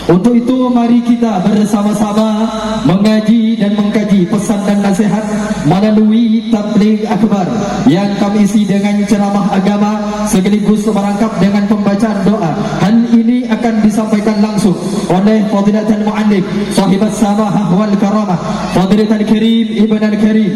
[SPEAKER 7] Untuk itu mari kita bersama-sama mengaji dan mengkaji pesan dan nasihat melalui tabligh akbar yang kami isi dengan ceramah agama sekaligus merangkap dengan pembacaan doa. Hal ini akan disampaikan langsung oleh Fadilatul Muallim Sahibas Samahah wal Karamah Fadilatul Karim Ibn Al-Karim,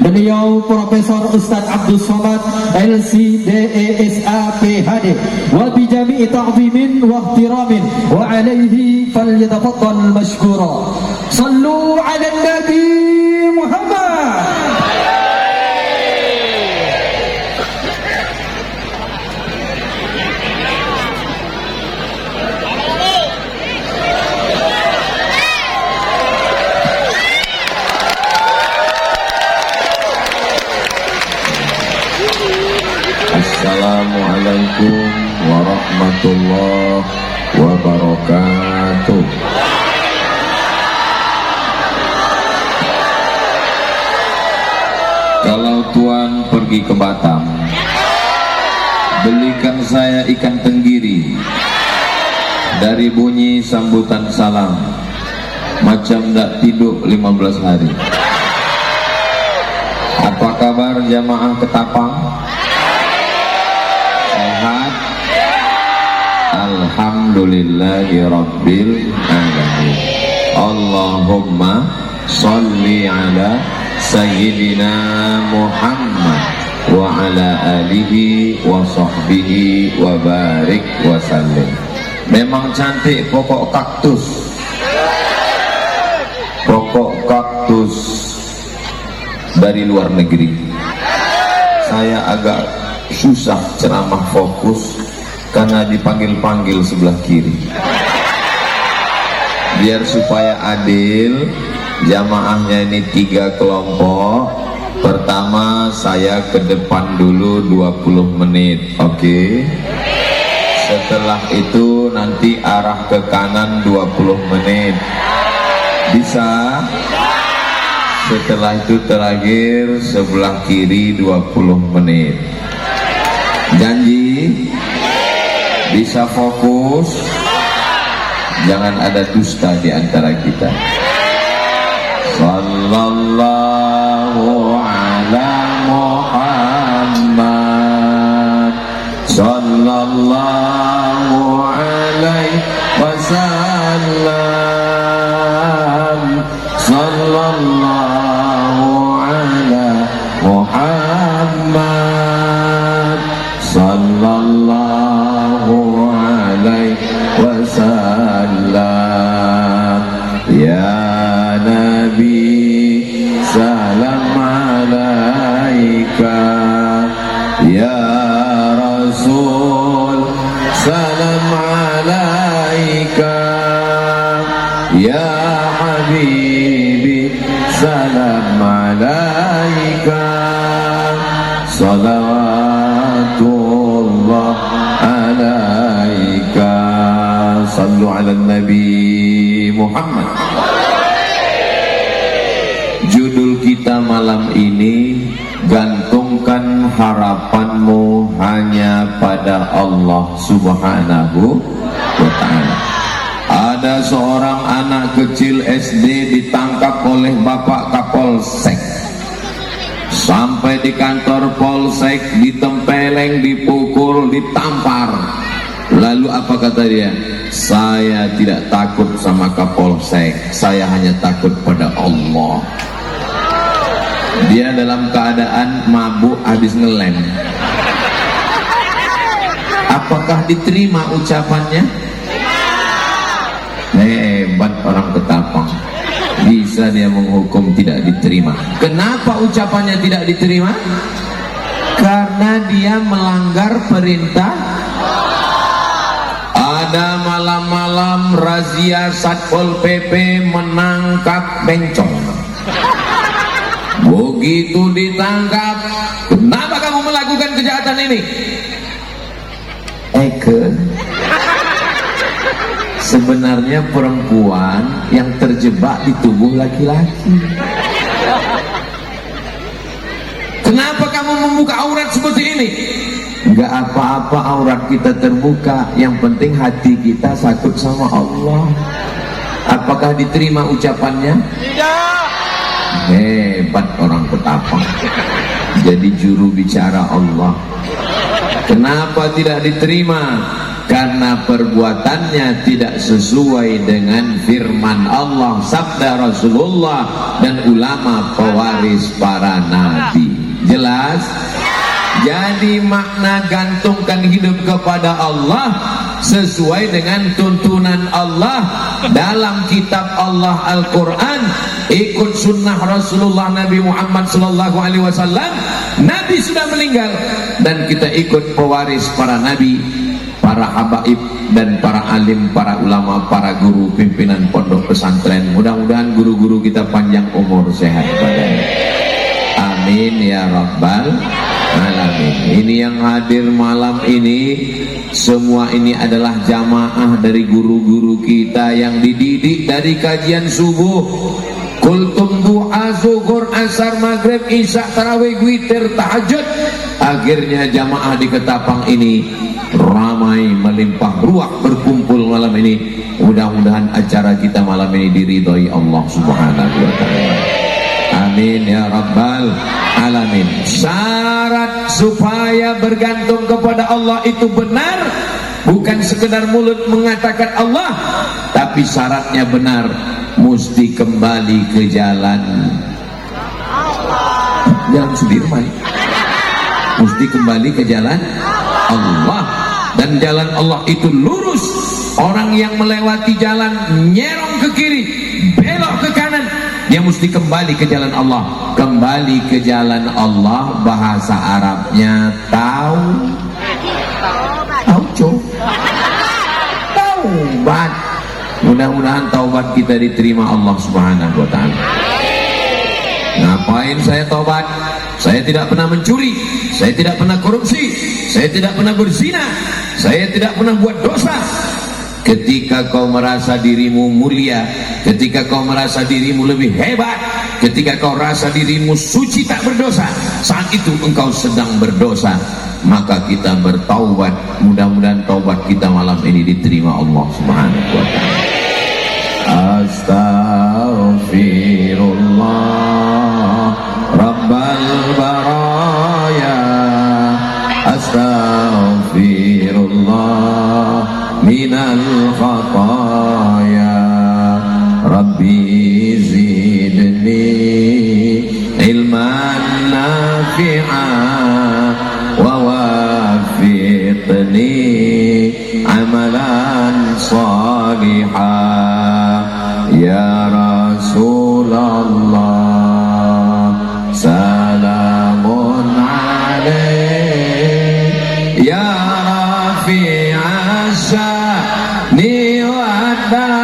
[SPEAKER 7] beliau Profesor Ustaz Abdul Somad LCDESA PhD, wa bijami'i ta'zimin wa ihtiramin wa alaihi falyatafaddal mashkura. Sallu ala Nabi Muhammad.
[SPEAKER 9] Assalamualaikum warahmatullahi wabarakatuh. Kalau Tuan pergi ke Batam, belikan saya ikan tenggiri. Dari bunyi sambutan salam, macam tak tidur 15 hari. Apa kabar jamaah Ketapang? Sehat? Alhamdulillahi rabbil alamin. Allahumma salli ala sayyidina Muhammad wa ala alihi wa sahbihi wa barik wa sallim. Memang cantik pokok kaktus. Pokok kaktus dari luar negeri. Saya agak susah ceramah fokus karena dipanggil-panggil sebelah kiri. Biar supaya adil, jamaahnya ini 3 kelompok. Pertama saya ke depan dulu 20 menit, oke? Setelah itu nanti arah ke kanan 20 menit. Bisa? Setelah itu terakhir sebelah kiri 20 menit. Janji? Bisa fokus? Jangan ada dusta di antara kita. Sallallahu ala Muhammad, sallallahu ala alaihi wasallam. Sallallahu ala Muhammad, sallallahu alaihi wasallam. Ya Nabi, salam alaika. Ya Rasul, salam alaika. Ya Habibi, salam alaika. Salawatullah alaika. Sallu ala Nabi Muhammad. Judul kita malam ini, gantungkan harapanmu hanya pada Allah Subhanahu wa ta'ala. Ada seorang anak kecil SD ditangkap oleh bapak Kapolsek. Sampai di kantor Polsek, ditempeleng, dipukul, ditampar. Lalu apa kata dia? Saya tidak takut sama Kapolsek, saya hanya takut pada Allah. Dia dalam keadaan mabuk habis ngelem. Apakah diterima ucapannya? Hebat orang Ketapang, bisa dia menghukum tidak diterima. Kenapa ucapannya tidak diterima? Karena dia melanggar perintah. Ada malam-malam razia Satpol PP menangkap bencong. Begitu ditangkap, kenapa kamu melakukan kejahatan ini? Sebenarnya perempuan yang terjebak di tubuh laki-laki. Kenapa kamu membuka aurat seperti ini? Enggak apa-apa aurat kita terbuka, yang penting hati kita takut sama Allah. Apakah diterima ucapannya? Tidak. Hebat orang Ketapang, jadi juru bicara Allah. Kenapa tidak diterima? Karena perbuatannya tidak sesuai dengan firman Allah, sabda Rasulullah, dan ulama pewaris para nabi. Jelas? Jadi makna gantungkan hidup kepada Allah sesuai dengan tuntunan Allah dalam kitab Allah Al-Quran, ikut sunnah Rasulullah Nabi Muhammad SAW. Nabi sudah meninggal dan kita ikut pewaris para nabi, para habaib dan para alim, para ulama, para guru, pimpinan pondok pesantren. Mudah-mudahan guru-guru kita panjang umur, sehat badan. Amin ya rabbal alamin. Ini yang hadir malam ini, semua ini adalah jamaah dari guru-guru kita yang dididik dari kajian subuh, kultum, duha, zuhur, asar, maghrib, isya, tarawih, witir, tahajud. Akhirnya jamaah di Ketapang ini ramai, melimpah ruah berkumpul malam ini. Mudah-mudahan acara kita malam ini diridhoi Allah Subhanahu wa ta'ala. Amin ya rabbal alamin. Syarat supaya bergantung kepada Allah itu benar, bukan sekedar mulut mengatakan Allah, tapi syaratnya benar, mesti kembali ke jalan Sudirman, mesti kembali ke jalan Allah. Dan jalan Allah itu lurus. Orang yang melewati jalan nyerong ke kiri, belok ke kanan, dia mesti kembali ke jalan Allah. Kembali ke jalan Allah, bahasa Arabnya taubat. Mudah-mudahan taubat kita diterima Allah Subhanahu wa ta'ala. Ngapain saya taubat? Saya tidak pernah mencuri, saya tidak pernah korupsi, saya tidak pernah berzina, saya tidak pernah buat dosa. Ketika kau merasa dirimu mulia, ketika kau merasa dirimu lebih hebat, ketika kau rasa dirimu suci tak berdosa, saat itu engkau sedang berdosa, maka kita bertaubat. Mudah-mudahan taubat kita malam ini diterima Allah Subhanahu wa ta'ala. Astaghfirullah Rabbal baraya, astaghfirullah minal الخطايا ربي زدني علما نافعا ووفقني عملا صالحا يا رسول الله سلام عليك يا رفيع الشأن والدرج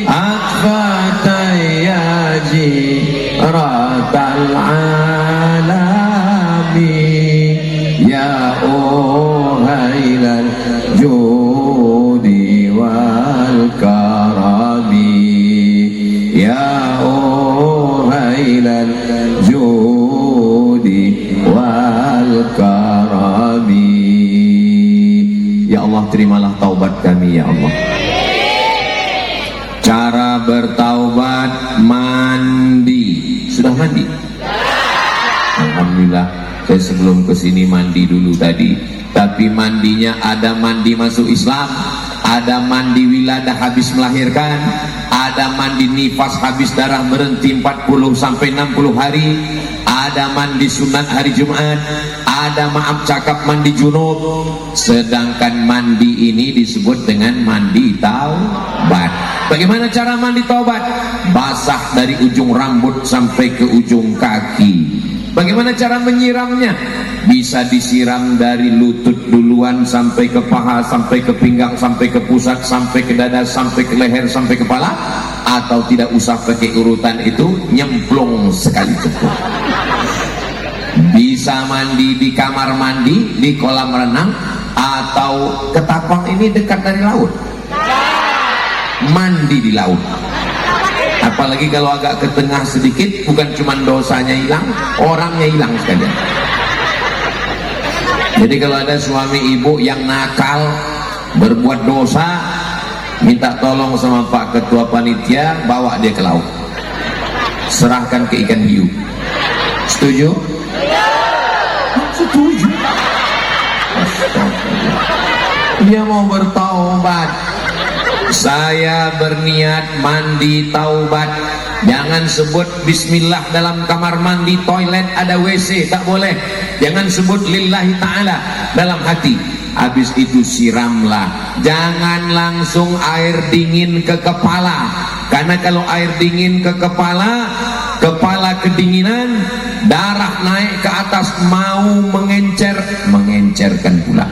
[SPEAKER 9] أخفت يا جيرة العالم يا أهيل الجود والكرم يا أهيل الجود والكرم Ya Allah, terimalah taubat kami ya Allah. Cara bertaubat mandi. Sudah mandi? Alhamdulillah, saya sebelum kesini mandi dulu tadi. Tapi mandinya ada mandi masuk Islam, ada mandi wiladah habis melahirkan, ada mandi nifas habis darah berhenti 40 sampai 60 hari, ada mandi sunat hari Jumat, ada maaf cakap mandi junub. Sedangkan mandi ini disebut dengan mandi taubat. Bagaimana cara mandi taubat? Basah dari ujung rambut sampai ke ujung kaki. Bagaimana cara menyiramnya? Bisa disiram dari lutut duluan sampai ke paha, sampai ke pinggang, sampai ke pusat, sampai ke dada, sampai ke leher, sampai kepala. Atau tidak usah pakai urutan itu, nyemplung sekali cukup. Bisa mandi di kamar mandi, di kolam renang, atau Ketapang ini dekat dari laut. Mandi di laut. Apalagi kalau agak ke tengah sedikit, bukan cuma dosanya hilang, orangnya hilang sekalian. Jadi kalau ada suami ibu yang nakal, berbuat dosa, minta tolong sama Pak Ketua Panitia, bawa dia ke laut, serahkan ke ikan hiu. Setuju? Setuju. Dia mau bertaubat. Saya berniat mandi taubat. Jangan sebut bismillah dalam kamar mandi, toilet ada WC, tak boleh. Jangan sebut lillahi ta'ala dalam hati. Habis itu siramlah. Jangan langsung air dingin ke kepala. Karena kalau air dingin ke kepala, kepala kedinginan, darah naik ke atas, mau mengencerkan pula.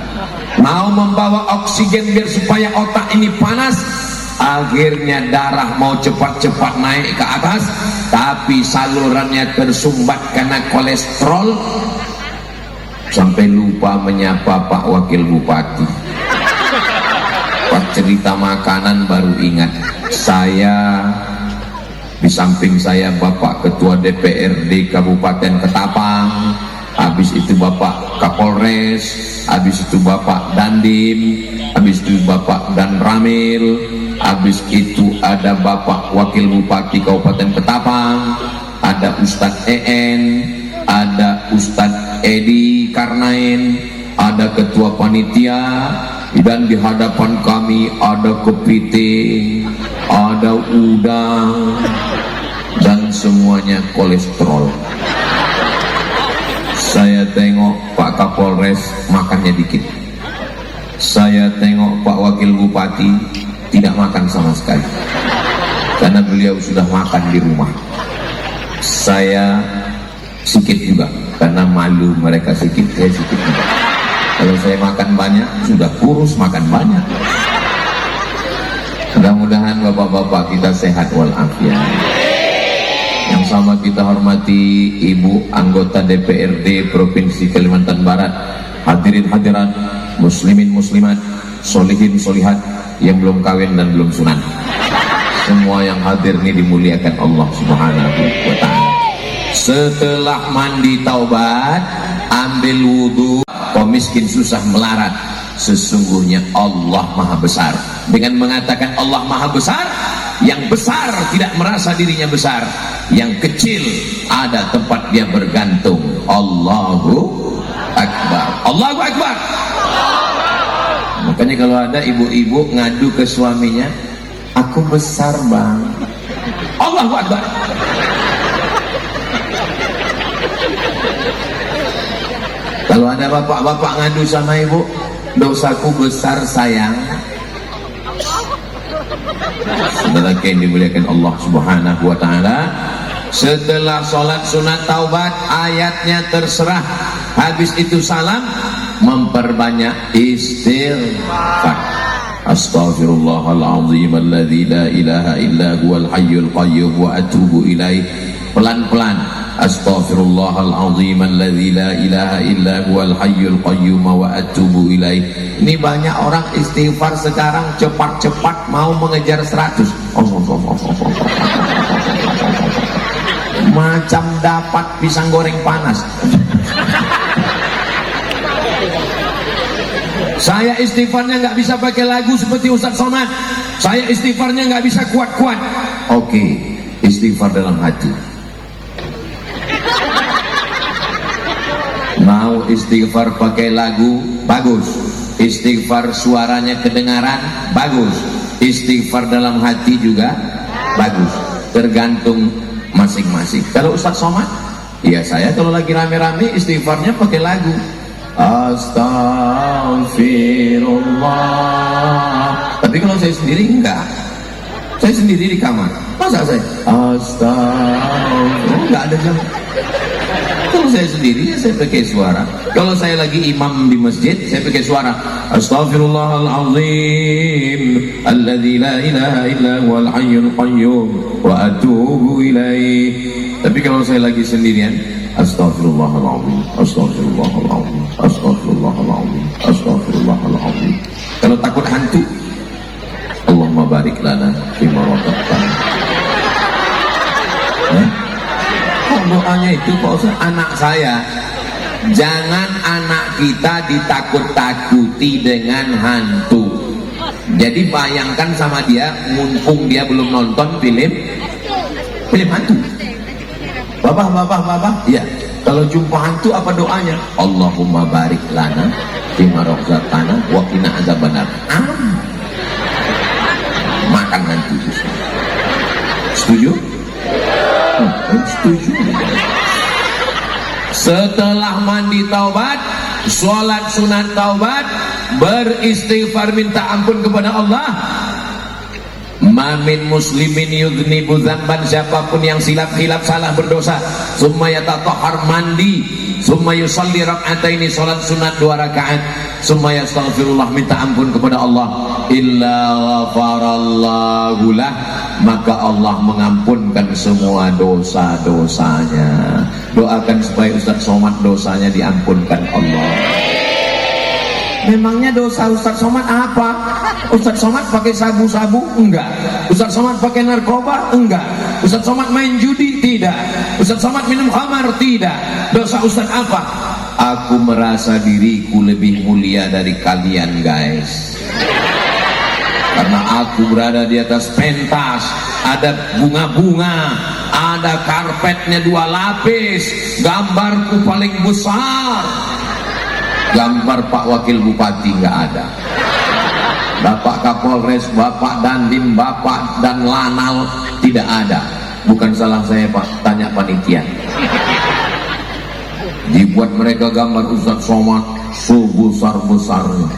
[SPEAKER 9] Mau membawa oksigen biar supaya otak ini panas. Akhirnya darah mau cepat-cepat naik ke atas, tapi salurannya tersumbat karena kolesterol, sampai lupa menyapa Pak Wakil Bupati. Pas cerita makanan baru ingat, saya di samping saya Bapak Ketua DPRD Kabupaten Ketapang, habis itu Bapak Kapolres, habis itu Bapak Dandim, habis itu Bapak Dan Ramil, habis itu ada Bapak Wakil Bupati Kabupaten Ketapang, ada Ustadz EN, ada Ustadz Edi Karnain, ada Ketua Panitia, dan di hadapan kami ada kepiting, ada udang, dan semuanya kolesterol. Saya tengok Pak Kapolres makannya dikit, saya tengok Pak Wakil Bupati tidak makan sama sekali, karena beliau sudah makan di rumah. Saya sikit juga, karena malu mereka sikit, saya sikit juga. Kalau saya makan banyak, sudah kurus makan banyak. Mudah-mudahan bapak-bapak kita sehat walafiat. Yang sama kita hormati Ibu anggota DPRD Provinsi Kalimantan Barat, hadirin hadirat, muslimin muslimat, solihin solihat yang belum kawin dan belum sunat. Semua yang hadir ini dimuliakan Allah Subhanahu wa ta'ala. Setelah mandi taubat, ambil wudhu. Kau miskin susah melarat, sesungguhnya Allah Maha Besar. Dengan mengatakan Allah Maha Besar, yang besar tidak merasa dirinya besar, yang kecil ada tempat dia bergantung. Allahu Akbar, Allahu Akbar. Makanya kalau ada ibu-ibu ngadu ke suaminya, aku besar bang. Allahu Akbar. Kalau ada bapak-bapak ngadu sama ibu, dosaku besar sayang. Saudara yang dimuliakan Allah Subhanahu wa taala, setelah sholat sunat taubat ayatnya terserah, habis itu salam, memperbanyak istighfar. Astaghfirullahaladzim alladzi la ilaha illa huwal hayyul qayyum wa atubu ilaih. Pelan-pelan. Astaghfirullahaladzim alladzi la ilaha illa huwal hayyul qayyum wa atubu ilaih. Ini banyak orang istighfar sekarang cepat-cepat mau mengejar 100. Macam dapat pisang goreng panas. Saya istighfarnya nggak bisa pakai lagu seperti Ustaz Somad. Saya istighfarnya nggak bisa kuat-kuat. Oke, istighfar dalam hati. Mau istighfar pakai lagu, bagus. Istighfar suaranya kedengaran, bagus. Istighfar dalam hati juga bagus. Tergantung masing-masing. Kalau Ustaz Somad, ya saya kalau lagi rame-rame istighfarnya pakai lagu. Astaghfirullah. Tapi kalau saya sendiri enggak. Saya sendiri di kamar. Masa saya astaghfirullah? Enggak ada jam. Kalau saya sendiri ya saya pakai suara. Kalau saya lagi imam di masjid, saya pakai suara. Astaghfirullahalazim alladzi la ilaha illa huwal hayyul qayyum wa atubu ilaih. Tapi kalau saya lagi sendirian, astaghfirullahalazim, astaghfirullahalazim, astaghfirullahalazim, astaghfirullahalazim. Kalau takut hantu, Allahumma barik lana fima razaqtana. Doanya itu Pak Ustaz, anak saya, jangan anak kita ditakut-takuti dengan hantu. Jadi bayangkan sama dia, mumpung dia belum nonton film hantu. Babah, ya. Kalau jumpa hantu apa doanya? Allahumma barik lana fima razaqtana wa qina adzabannar. Makan hantu. Setuju? Setuju. Setelah mandi taubat, sholat sunat taubat, beristighfar minta ampun kepada Allah. Mamin muslimin yudhnibu dzamban, siapapun yang silap-hilap salah berdosa, summa yatatahhar mandi, summa yusalli rak'ataini, salat sunat 2 rakaat, summa yastaghfirullah, minta ampun kepada Allah, illa ghafarallahu lah, maka Allah mengampunkan semua dosa-dosanya. Doakan supaya Ustaz Somad dosanya diampunkan Allah. Memangnya dosa Ustaz Somad apa? Ustaz Somad pakai sabu-sabu? Enggak. Ustaz Somad pakai narkoba? Enggak. Ustaz Somad main judi? Tidak. Ustaz Somad minum khamar? Tidak. Dosa Ustaz apa? Aku merasa diriku lebih mulia dari kalian guys, karena aku berada di atas pentas, ada bunga-bunga, ada karpetnya 2 lapis, gambarku paling besar. Gambar Pak Wakil Bupati nggak ada, Bapak Kapolres, Bapak Dandim, Bapak dan Lanal tidak ada. Bukan salah saya Pak, tanya panitia. Dibuat mereka gambar Ustaz Somad sebesar-besarnya.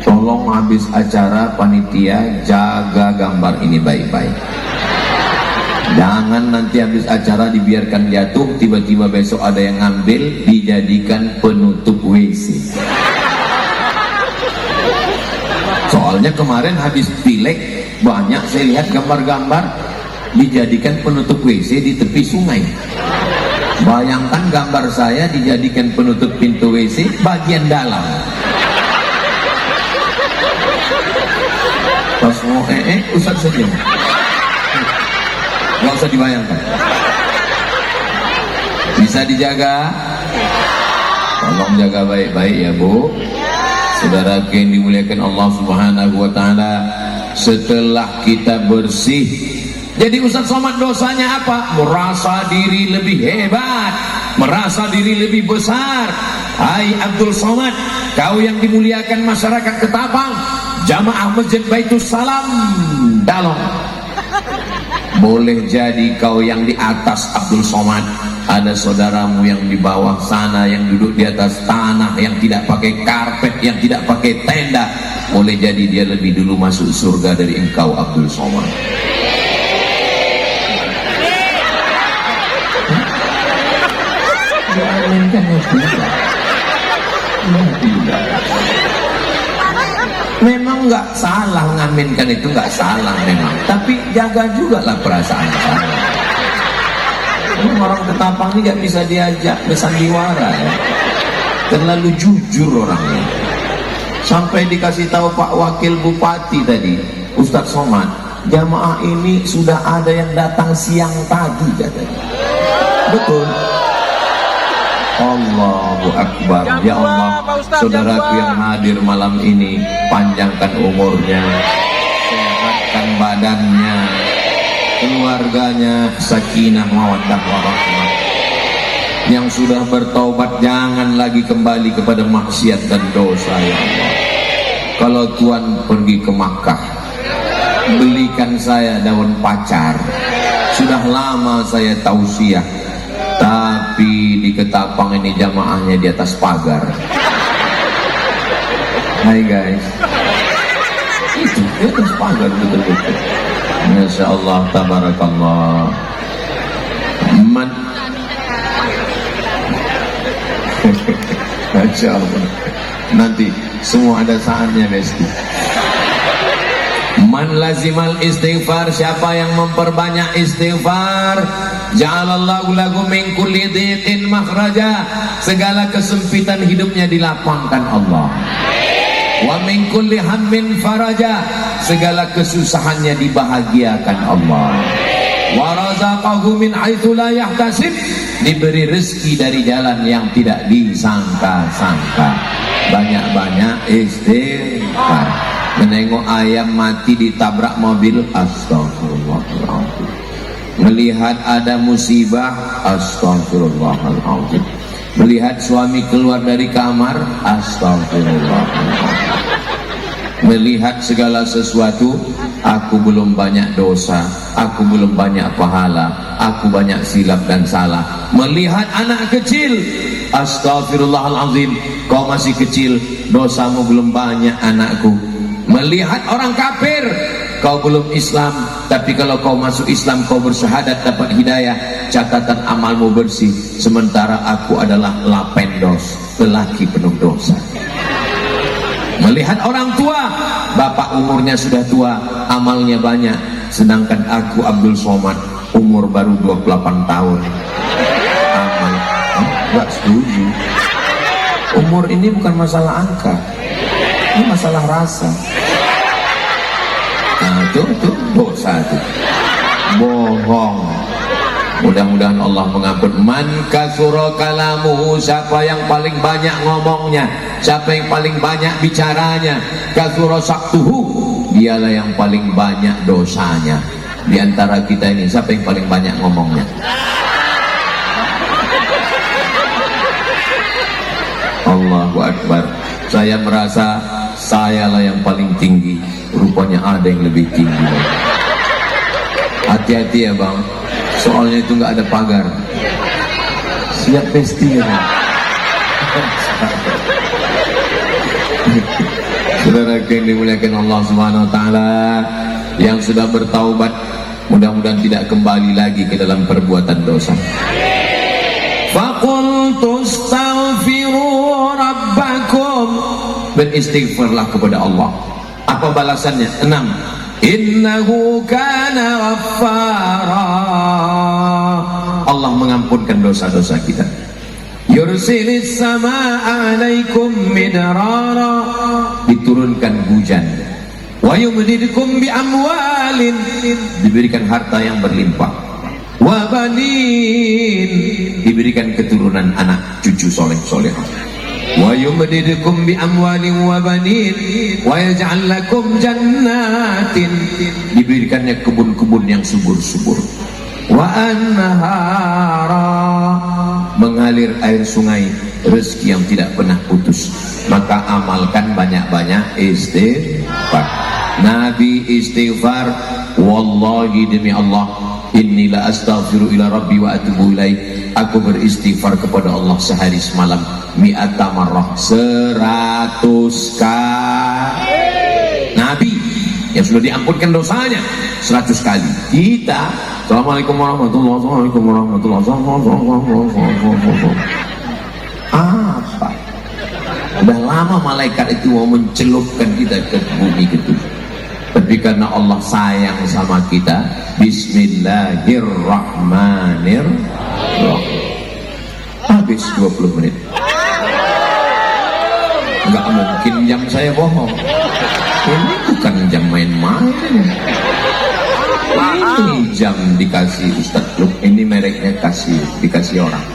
[SPEAKER 9] Tolong habis acara panitia jaga gambar ini baik-baik. Jangan nanti habis acara dibiarkan jatuh, tiba-tiba besok ada yang ngambil, dijadikan penutup WC. Soalnya kemarin habis pilek, banyak saya lihat gambar-gambar dijadikan penutup WC di tepi sungai. Bayangkan gambar saya dijadikan penutup pintu WC bagian dalam. Pas mau Ustaz senyum. Nggak usah dibayangkan. Bisa dijaga. Tolong jaga baik-baik ya Bu. Saudara yang dimuliakan Allah Subhanahu wa taala, setelah kita bersih, jadi Ustaz Somad dosanya apa? Merasa diri lebih hebat, merasa diri lebih besar. Hai Abdul Somad, kau yang dimuliakan masyarakat Ketapang, jamaah Masjid Baitus Salam Dalong. Boleh jadi kau yang di atas Abdul Somad, ada saudaramu yang di bawah sana, yang duduk di atas tanah, yang tidak pakai karpet, yang tidak pakai tenda. Boleh jadi dia lebih dulu masuk surga dari engkau Abdul Somad. Memang nggak salah ngaminkan itu, nggak salah memang, tapi jaga juga lah perasaan saya. Orang Ketapang ini nggak bisa diajak bersandiwara ya. Terlalu jujur orangnya. Sampai dikasih tahu Pak Wakil Bupati tadi, Ustadz Somad, jamaah ini sudah ada yang datang siang tadi katanya. Betul. Allahu Akbar. Ya Allah, saudaraku yang hadir malam ini, panjangkan umurnya, sehatkan badannya, keluarganya, sakinah mawaddah warahmah. Yang sudah bertaubat jangan lagi kembali kepada maksiat dan dosa ya Allah. Kalau Tuhan pergi ke Makkah, belikan saya daun pacar. Sudah lama saya tausiah, tapi di Ketapang ini jamaahnya di atas pagar. Hai guys, itu di atas pagar betul-betul. Masya Allah, tabarakallah. Masya Allah. Nanti semua ada saatnya besti. Man lazimal istighfar, siapa yang memperbanyak istighfar, ja'alallahu lahu min kulli dhiqin makhraja, segala kesempitan hidupnya dilapangkan Allah. Wa min kulli hammin faraja, segala kesusahannya dibahagiakan Allah. Wa razaqahu min haitsu la yahtasib, diberi rezeki dari jalan yang tidak disangka-sangka. Banyak-banyak istighfar. Menengok ayam mati ditabrak mobil, astagfirullahaladzim. Melihat ada musibah, astagfirullahaladzim. Melihat suami keluar dari kamar, astagfirullahaladzim. Melihat segala sesuatu, aku belum banyak dosa, aku belum banyak pahala, aku banyak silap dan salah. Melihat anak kecil, astagfirullahaladzim, kau masih kecil, dosamu belum banyak anakku. Melihat orang kafir, kau belum Islam, tapi kalau kau masuk Islam, kau bersyahadat dapat hidayah, catatan amalmu bersih. Sementara aku adalah lapendos, lelaki penuh dosa. Melihat orang tua, bapak umurnya sudah tua, amalnya banyak, sedangkan aku Abdul Somad umur baru 28 tahun. Amal, enggak setuju. Umur ini bukan masalah angka, ini masalah rasa. Nah, tuh dosa tuh, bohong. Mudah-mudahan Allah mengampun. Man kasura kalamuhu, siapa yang paling banyak ngomongnya, siapa yang paling banyak bicaranya, kasura saktuhu, dialah yang paling banyak dosanya. Di antara kita ini siapa yang paling banyak ngomongnya? Allahu Akbar. Saya merasa sayalah yang paling tinggi, rupanya ada yang lebih tinggi. Hati-hati ya bang, soalnya itu nggak ada pagar. Siap pesti ya bang. Saudara yang dimuliakan Allah Subhanahu Wa Taala, yang sudah bertaubat, mudah-mudahan tidak kembali lagi ke dalam perbuatan dosa. Faqultu astaghfiru rabbakum, beristighfarlah kepada Allah. Apa balasannya? 6. Innahu kana ghaffara, Allah mengampunkan dosa-dosa kita. Yursilis samaa alaikum midrara, diturunkan hujan. Wa yumdidukum bi amwalin, diberikan harta yang berlimpah. Wa banin, diberikan keturunan anak cucu soleh-soleh. Wa yumdidukum bi amwalin wa banin wa yaj'al lakum jannatin, diberikannya kebun-kebun yang subur-subur. Wa anhara, mengalir air sungai, rezeki yang tidak pernah putus. Maka amalkan banyak-banyak istighfar. Nabi istighfar, wallahi demi Allah, inni la astaghfiru ila rabbi wa atubu ilaih. Aku beristighfar kepada Allah sehari semalam mi'ata marrah, 100 kali. Nabi yang sudah diampunkan dosanya 100 kali. Kita, assalamualaikum warahmatullahi wabarakatuh. Apa? Udah lama malaikat itu mau mencelupkan kita ke bumi gitu. Tapi karena Allah sayang sama kita, bismillahirrahmanirrahim. Habis 20 menit. Enggak mungkin jam saya bohong. Ini bukan jam main-main. Ini jam dikasih Ustadz Luk. Ini mereknya dikasih orang.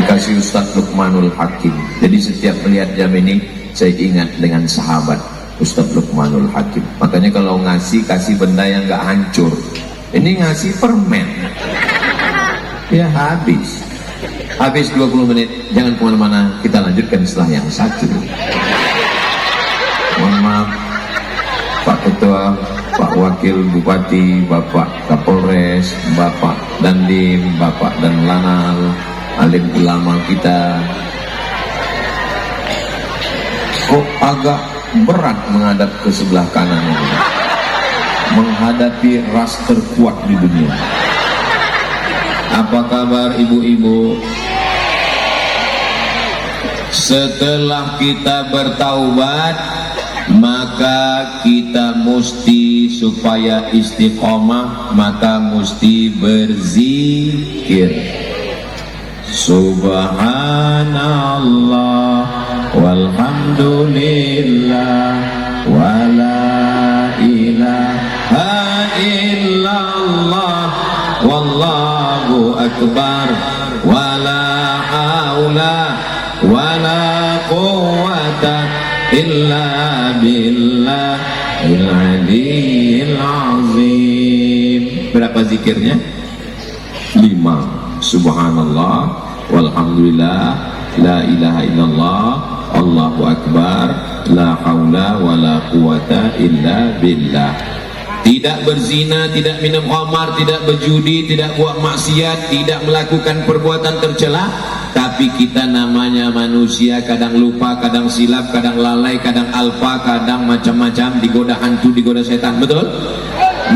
[SPEAKER 9] Dikasih Ustadz Luqmanul Hakim. Jadi setiap melihat jam ini, saya ingat dengan sahabat Ustadz Luqmanul Hakim. Makanya kalau kasih benda yang nggak hancur. Ini ngasih permen. Ya habis 20 menit. Jangan kemana-mana, kita lanjutkan setelah yang satu. Mohon maaf Pak Ketua, Pak Wakil Bupati, Bapak Kapolres, Bapak Dandim, Bapak dan Lanal, alim ulama kita. Kok agak berat menghadap ke sebelah kanan ini, menghadapi ras terkuat di dunia. Apa kabar ibu-ibu? Setelah kita bertaubat, maka kita mesti, supaya istiqomah, maka mesti berzikir. Subhanallah walhamdulillah wala ilaha illallah wallahu akbar wala haula wala quwwata illa billahil aliyyil azim. Berapa zikirnya? 5. Subhanallah walhamdulillah la ilaha illallah Allahu akbar la haula wala quwata illa billah. Tidak berzina, tidak minum khamar, tidak berjudi, tidak buat maksiat, tidak melakukan perbuatan tercela. Tapi kita namanya manusia, kadang lupa, kadang silap, kadang lalai, kadang alpa, kadang macam-macam, digoda hantu, digoda setan. Betul?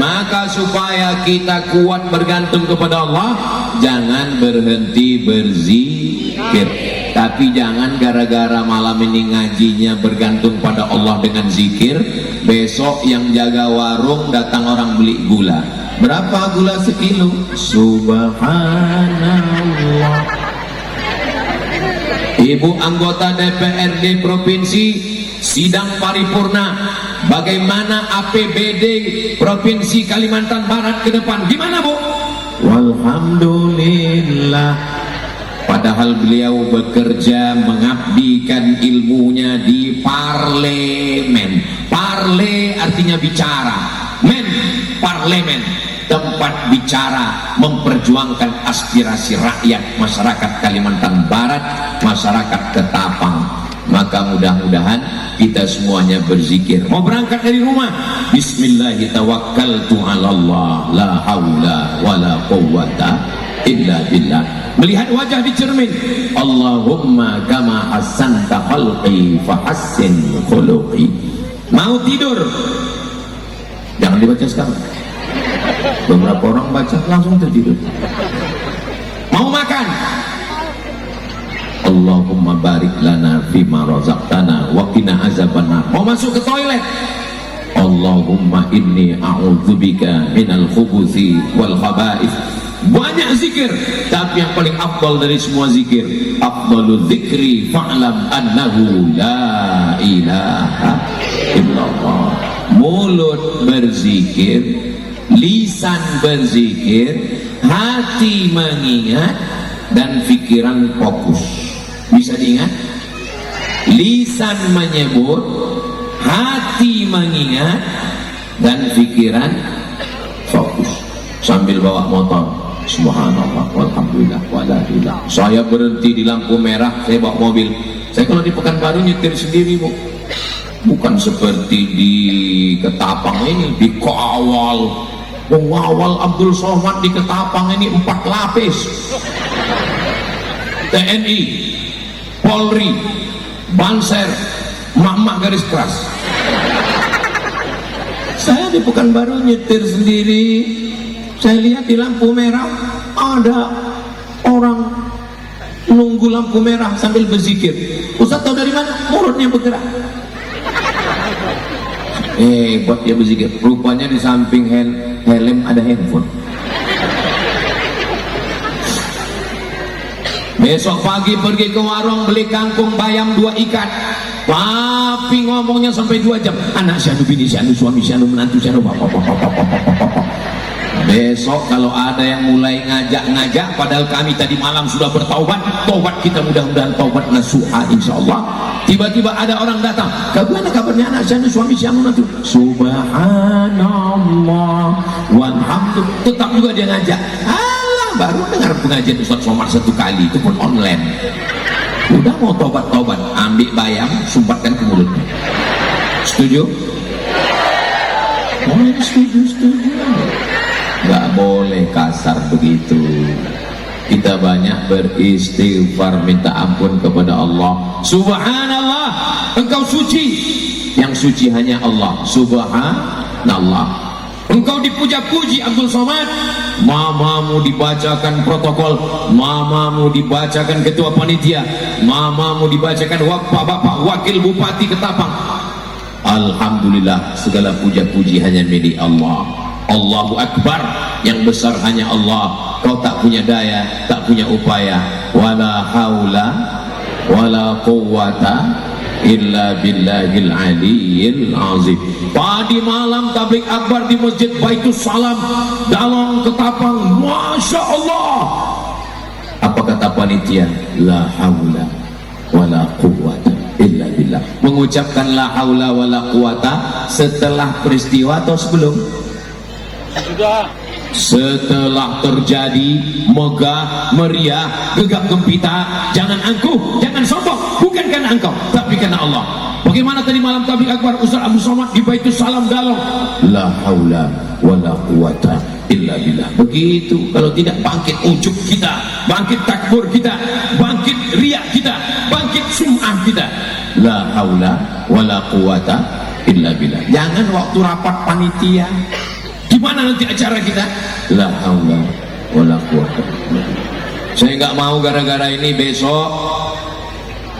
[SPEAKER 9] Maka supaya kita kuat bergantung kepada Allah, jangan berhenti berzikir. Tapi jangan gara-gara malam ini ngajinya bergantung pada Allah dengan zikir, besok yang jaga warung datang orang beli gula. Berapa gula sekilo? Subhanallah. Ibu anggota DPRD Provinsi sidang paripurna, bagaimana APBD Provinsi Kalimantan Barat ke depan? Gimana Bu? Walhamdulillah. Padahal beliau bekerja mengabdikan ilmunya di parlemen. Parle artinya bicara, men parlemen, tempat bicara, memperjuangkan aspirasi rakyat masyarakat Kalimantan Barat, masyarakat Ketapang. Maka mudah-mudahan kita semuanya berzikir. Mau berangkat dari rumah, bismillahirrahmanirrahim, la haula wala quwwata illa billah. Melihat wajah di cermin, Allahumma kama hasanta khalqi fahassin khuluqi. Mau tidur, jangan dibaca sekarang. Beberapa orang baca langsung tertidur. Mau makan, Allahumma barik lana fima razaqtana wa qina azabannar. Mau masuk ke toilet, Allahumma inni a'udzubika minal khubuthi wal khaba'ith. Banyak zikir, tapi yang paling afdal dari semua zikir, afdalu dzikri fa'lam annahu la ilaha illallah. Mulut berzikir, lisan berzikir, hati mengingat, dan pikiran fokus. Bisa diingat? Lisan menyebut, hati mengingat, dan pikiran fokus. Sambil bawa motor, Subhanallah, walhamdulillah, wala ilah. Saya berhenti di lampu merah, saya bawa mobil. Saya kalau di Pekanbaru nyetir sendiri, Bu. Bukan seperti di Ketapang ini, dikawal. Mengawal Abdul Somad di Ketapang ini 4 lapis. TNI, Polri, Banser, mak-mak garis keras. Saya di Pekanbaru nyetir sendiri. Saya lihat di lampu merah ada orang nunggu lampu merah sambil berzikir. Ustaz tahu dari mana? Mulutnya bergerak. Buat dia berzikir. Rupanya di samping helm ada handphone. Besok pagi pergi ke warung beli kangkung bayam 2 ikat. Papi ngomongnya sampai 2 jam. Anak sianu, bini sianu, suami sianu, menantu sianu, bapak. Besok kalau ada yang mulai ngajak-ngajak, padahal kami tadi malam sudah bertaubat, taubat kita mudah-mudahan taubat nasuha insyaallah. Tiba-tiba ada orang datang, bagaimana kabarnya anak sianu, suami sianu, menantu? Subhanallah walhamdulillah. Tetap juga dia ngajak. Alah, baru dengar pengajian Ustaz Somad 1 kali, itu pun online. Udah mau taubat, ambil bayam, sumpatkan ke mulutnya. Setuju? Setuju. Gak boleh kasar begitu. Kita banyak beristighfar, minta ampun kepada Allah. Subhanallah, engkau suci. Yang suci hanya Allah. Subhanallah. Engkau dipuja-puji Abdul Somad. Mamamu dibacakan protokol, mamamu dibacakan ketua panitia, mamamu dibacakan bapak wakil bupati Ketapang. Alhamdulillah, segala puja-puji hanya milik Allah. Allahu Akbar, yang besar hanya Allah. Kau tak punya daya, tak punya upaya. Wala haula wala quwwata illa billahil aliyyil azim. Tadi malam tablik akbar di Masjid Baitus Salam, Dalong, Ketapang. Masya Allah. Apa kata panitia? La haula wala quwwata illa billah. Mengucapkan la haula wala quwwata setelah peristiwa atau sebelum? Setelah terjadi megah, meriah, gegap gempita. Jangan angkuh, jangan sombong. Bukan karena engkau, tapi karena Allah. Bagaimana tadi malam tabligh akbar Ustaz Abdul Somad di Baitus Salam Dalong? La haula wala quwata illa billah. Begitu. Kalau tidak, bangkit ujub kita, bangkit takbur kita, bangkit riak kita, bangkit sum'ah kita. La haula wala quwata illa billah. Jangan waktu rapat panitia. Gimana nanti acara kita? La haula wala quwwata. Saya nggak mau gara-gara ini besok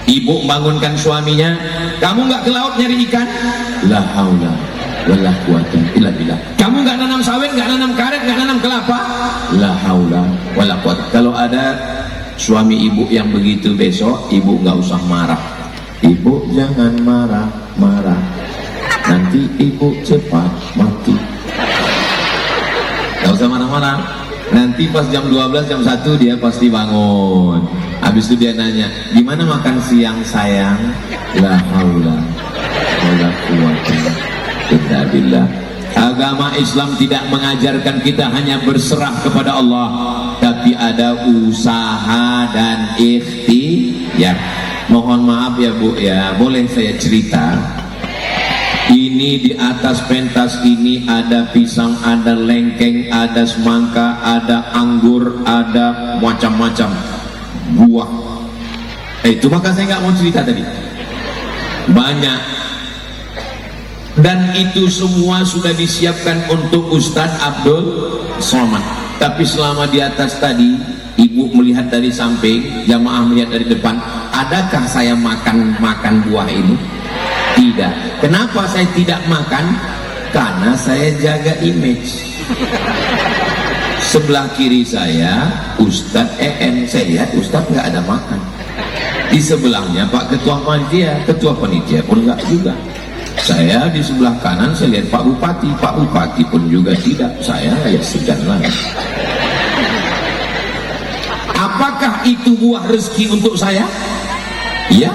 [SPEAKER 9] ibu bangunkan suaminya, kamu nggak ke laut nyari ikan? La haula wala quwwata illa billah. Kamu nggak nanam sawit, nggak nanam karet, nggak nanam kelapa? La haula wala quwwata. Kalau ada suami ibu yang begitu besok, ibu nggak usah marah. Ibu jangan marah-marah, nanti ibu cepat mati. Gak usah marah-marah. Nanti pas jam 12, jam 1 dia pasti bangun. Habis itu dia nanya, gimana makan siang sayang? La haula wala quwwata illa billah. Agama Islam tidak mengajarkan kita hanya berserah kepada Allah, tapi ada usaha dan ikhtiar. Mohon maaf ya Bu ya, boleh saya cerita? Ini di atas pentas ini ada pisang, ada lengkeng, ada semangka, ada anggur, ada macam-macam buah. Itu maka saya nggak mau cerita tadi. Banyak. Dan itu semua sudah disiapkan untuk Ustadz Abdul Somad. Tapi selama di atas tadi, ibu melihat dari samping, jamaah melihat dari depan, adakah saya makan buah ini? Tidak. Kenapa saya tidak makan? Karena saya jaga image. Sebelah kiri saya Ustadz EN, saya lihat Ustadz nggak ada makan. Di sebelahnya Pak Ketua Panitia pun nggak juga. Saya di sebelah kanan saya lihat Pak Bupati pun juga tidak. Saya ya segan lagi. Apakah itu buah rezeki untuk saya? Iya.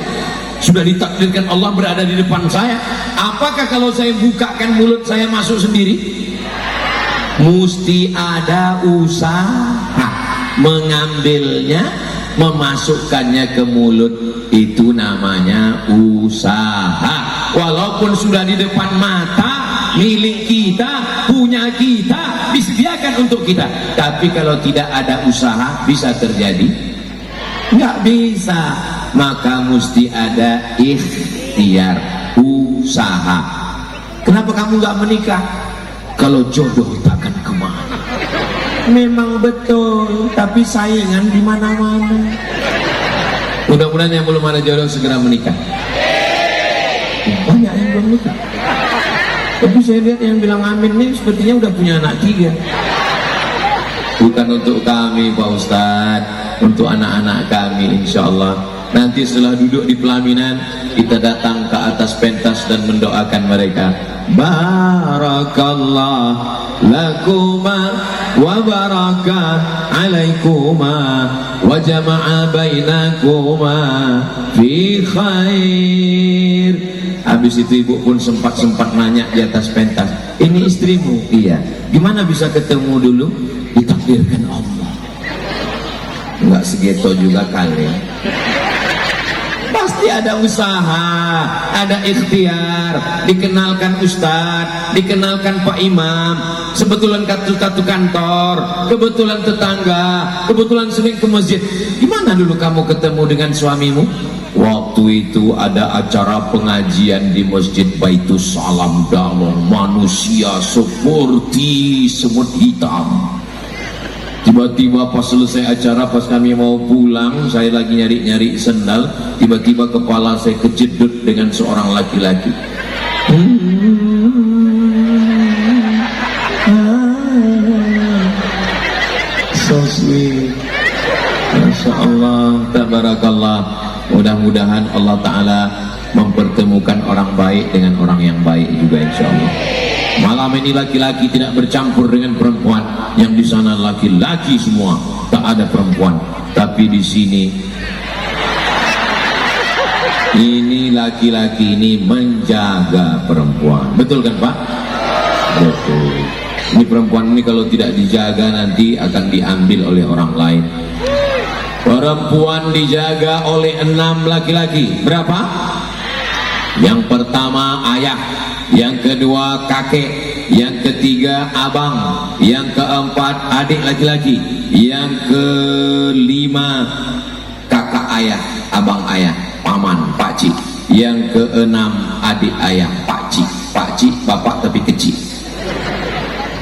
[SPEAKER 9] Sudah ditakdirkan Allah berada di depan saya. Apakah kalau saya bukakan mulut saya masuk sendiri? Mesti ada usaha. mengambilnya, memasukkannya ke mulut, itu namanya usaha. Walaupun sudah di depan mata, milik kita, punya kita, disediakan untuk kita, tapi kalau tidak ada usaha bisa terjadi? Nggak bisa. Maka mesti ada ikhtiar, usaha. Kenapa kamu nggak menikah? Kalau jodoh takkan kemana. Memang betul, tapi saingan di mana-mana. Mudah-mudahan yang belum ada jodoh segera menikah. Banyak yang belum menikah. Tapi saya lihat yang bilang amin ini sepertinya udah punya anak 3. Bukan untuk kami Pak Ustadz, untuk anak-anak kami insya Allah. Nanti setelah duduk di pelaminan, kita datang ke atas pentas dan mendoakan mereka. Barakallah lakuma wa baraka alaikuma wa jama'a bainakuma fi khair. Habis itu ibu pun sempat nanya di atas pentas, ini istrimu? Iya. Gimana bisa ketemu dulu? Ditakdirkan Allah. Enggak segitu juga kali. Pasti ada usaha, ada ikhtiar, dikenalkan ustadz, dikenalkan Pak Imam, sebetulan satu kantor, kebetulan tetangga, kebetulan sering ke masjid. Gimana dulu kamu ketemu dengan suamimu? Waktu itu ada acara pengajian di Masjid Baitus Salam Dalong, manusia seperti semut hitam. Tiba-tiba pas selesai acara, pas kami mau pulang, saya lagi nyari-nyari sendal, tiba-tiba kepala saya kejedut dengan seorang laki-laki. So sweet. Masya Allah, tabarakallah. Mudah-mudahan Allah Ta'ala mempertemukan orang baik dengan orang yang baik juga insya Allah. Malam ini laki-laki tidak bercampur dengan perempuan, yang di sana laki-laki semua, tak ada perempuan. Tapi di sini ini laki-laki ini menjaga perempuan. Betul kan Pak? Betul. Ini perempuan ini kalau tidak dijaga nanti akan diambil oleh orang lain. Perempuan dijaga oleh 6 laki-laki. Berapa? Yang pertama ayah, yang kedua kakek, yang ketiga abang, yang keempat adik laki-laki, yang kelima kakak ayah, abang ayah, paman, pakcik, yang keenam adik ayah, pakcik, bapak tapi kecil.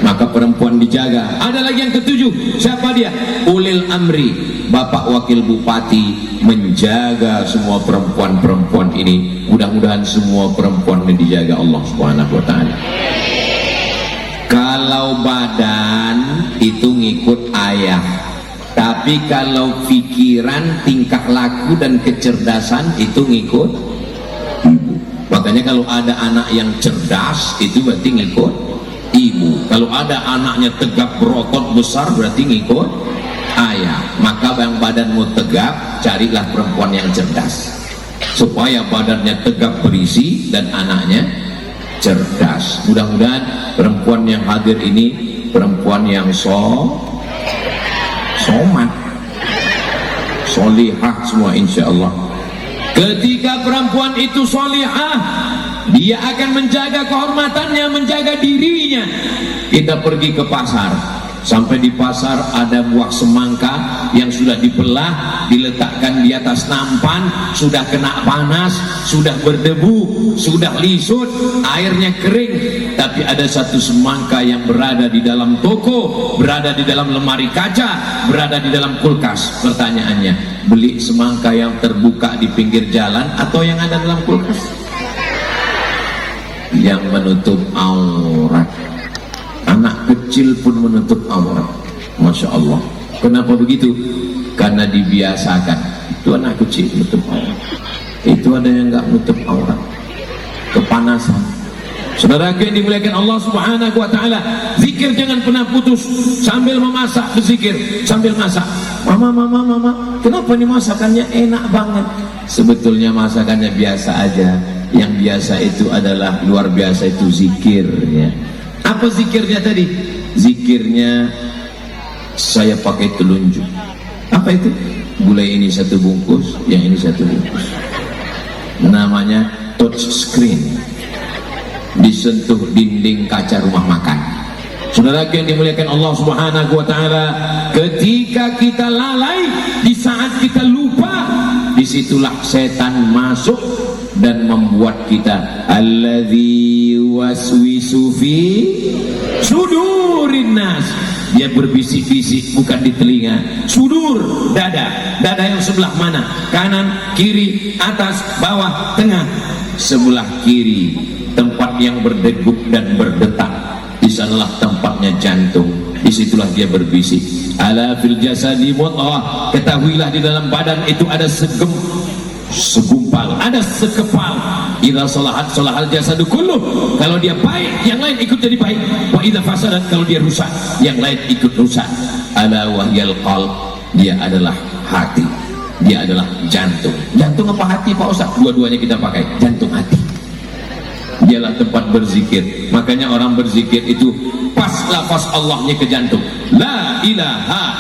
[SPEAKER 9] Maka perempuan dijaga. Ada lagi yang ketujuh, siapa dia? Ulil amri, bapak wakil bupati, menjaga semua perempuan-perempuan ini. Mudah-mudahan semua perempuan ini dijaga Allah Subhanahu wa ta'ala. Kalau badan itu ngikut ayah, tapi kalau pikiran, tingkah laku dan kecerdasan itu ngikut ibu. Makanya kalau ada anak yang cerdas itu berarti ngikut ibu. Kalau ada anaknya tegap berotot besar berarti ngikut ayah. Maka yang badanmu tegap, carilah perempuan yang cerdas supaya badannya tegap berisi dan anaknya cerdas. Mudah-mudahan perempuan yang hadir ini perempuan yang somat, solihah semua insya Allah. Ketika perempuan itu solihah, dia akan menjaga kehormatannya, menjaga dirinya. Kita pergi ke pasar, sampai di pasar ada buah semangka yang sudah dibelah, diletakkan di atas nampan, sudah kena panas, sudah berdebu, sudah lisut, airnya kering, tapi ada satu semangka yang berada di dalam toko, berada di dalam lemari kaca, berada di dalam kulkas. Pertanyaannya, beli semangka yang terbuka di pinggir jalan atau yang ada dalam kulkas? Yang menutup aurat. Anak kecil pun menutup aurat. Masya Allah. Kenapa begitu? Karena dibiasakan. Itu anak kecil menutup aurat, itu ada yang nggak menutup aurat. Kepanasan. Saudara yang dimuliakan Allah Subhanahu wa ta'ala, zikir jangan pernah putus. Sambil memasak berzikir, sambil masak. Mama, kenapa nih masakannya enak banget? Sebetulnya masakannya biasa aja. Yang biasa itu adalah luar biasa, itu zikirnya. Apa zikirnya tadi? Zikirnya saya pakai telunjuk. Apa itu? Gulai ini 1 bungkus, yang ini 1 bungkus. Namanya touch screen, disentuh dinding kaca rumah makan. Saudara yang dimuliakan Allah Subhanahu wa taala, ketika kita lalai, di saat kita lupa, disitulah setan masuk dan membuat kita alladzi waswisu fi sudurin nas. Dia berbisik-bisik, bukan di telinga. Sudur, dada. Dada yang sebelah mana? Kanan, kiri, atas, bawah, tengah. Sebelah kiri, tempat yang berdegup dan berdetak. Di sanalah tempatnya jantung. Disitulah dia berbisik. Ala fil jasadi mudghah. Ketahuilah di dalam badan itu ada segumpal, ada sekepal. Idza salahat salahal jasadu kulluh. Kalau dia baik, yang lain ikut jadi baik. Wa idza fasadat, kalau dia rusak, yang lain ikut rusak. Ala wahyal qalb. Dia adalah hati. Dia adalah jantung. Jantung apa hati Pak Ustaz? Dua-duanya kita pakai. Jantung, hati. Dialah tempat berzikir. Makanya orang berzikir itu pas lafaz Allahnya ke jantung. La ilaha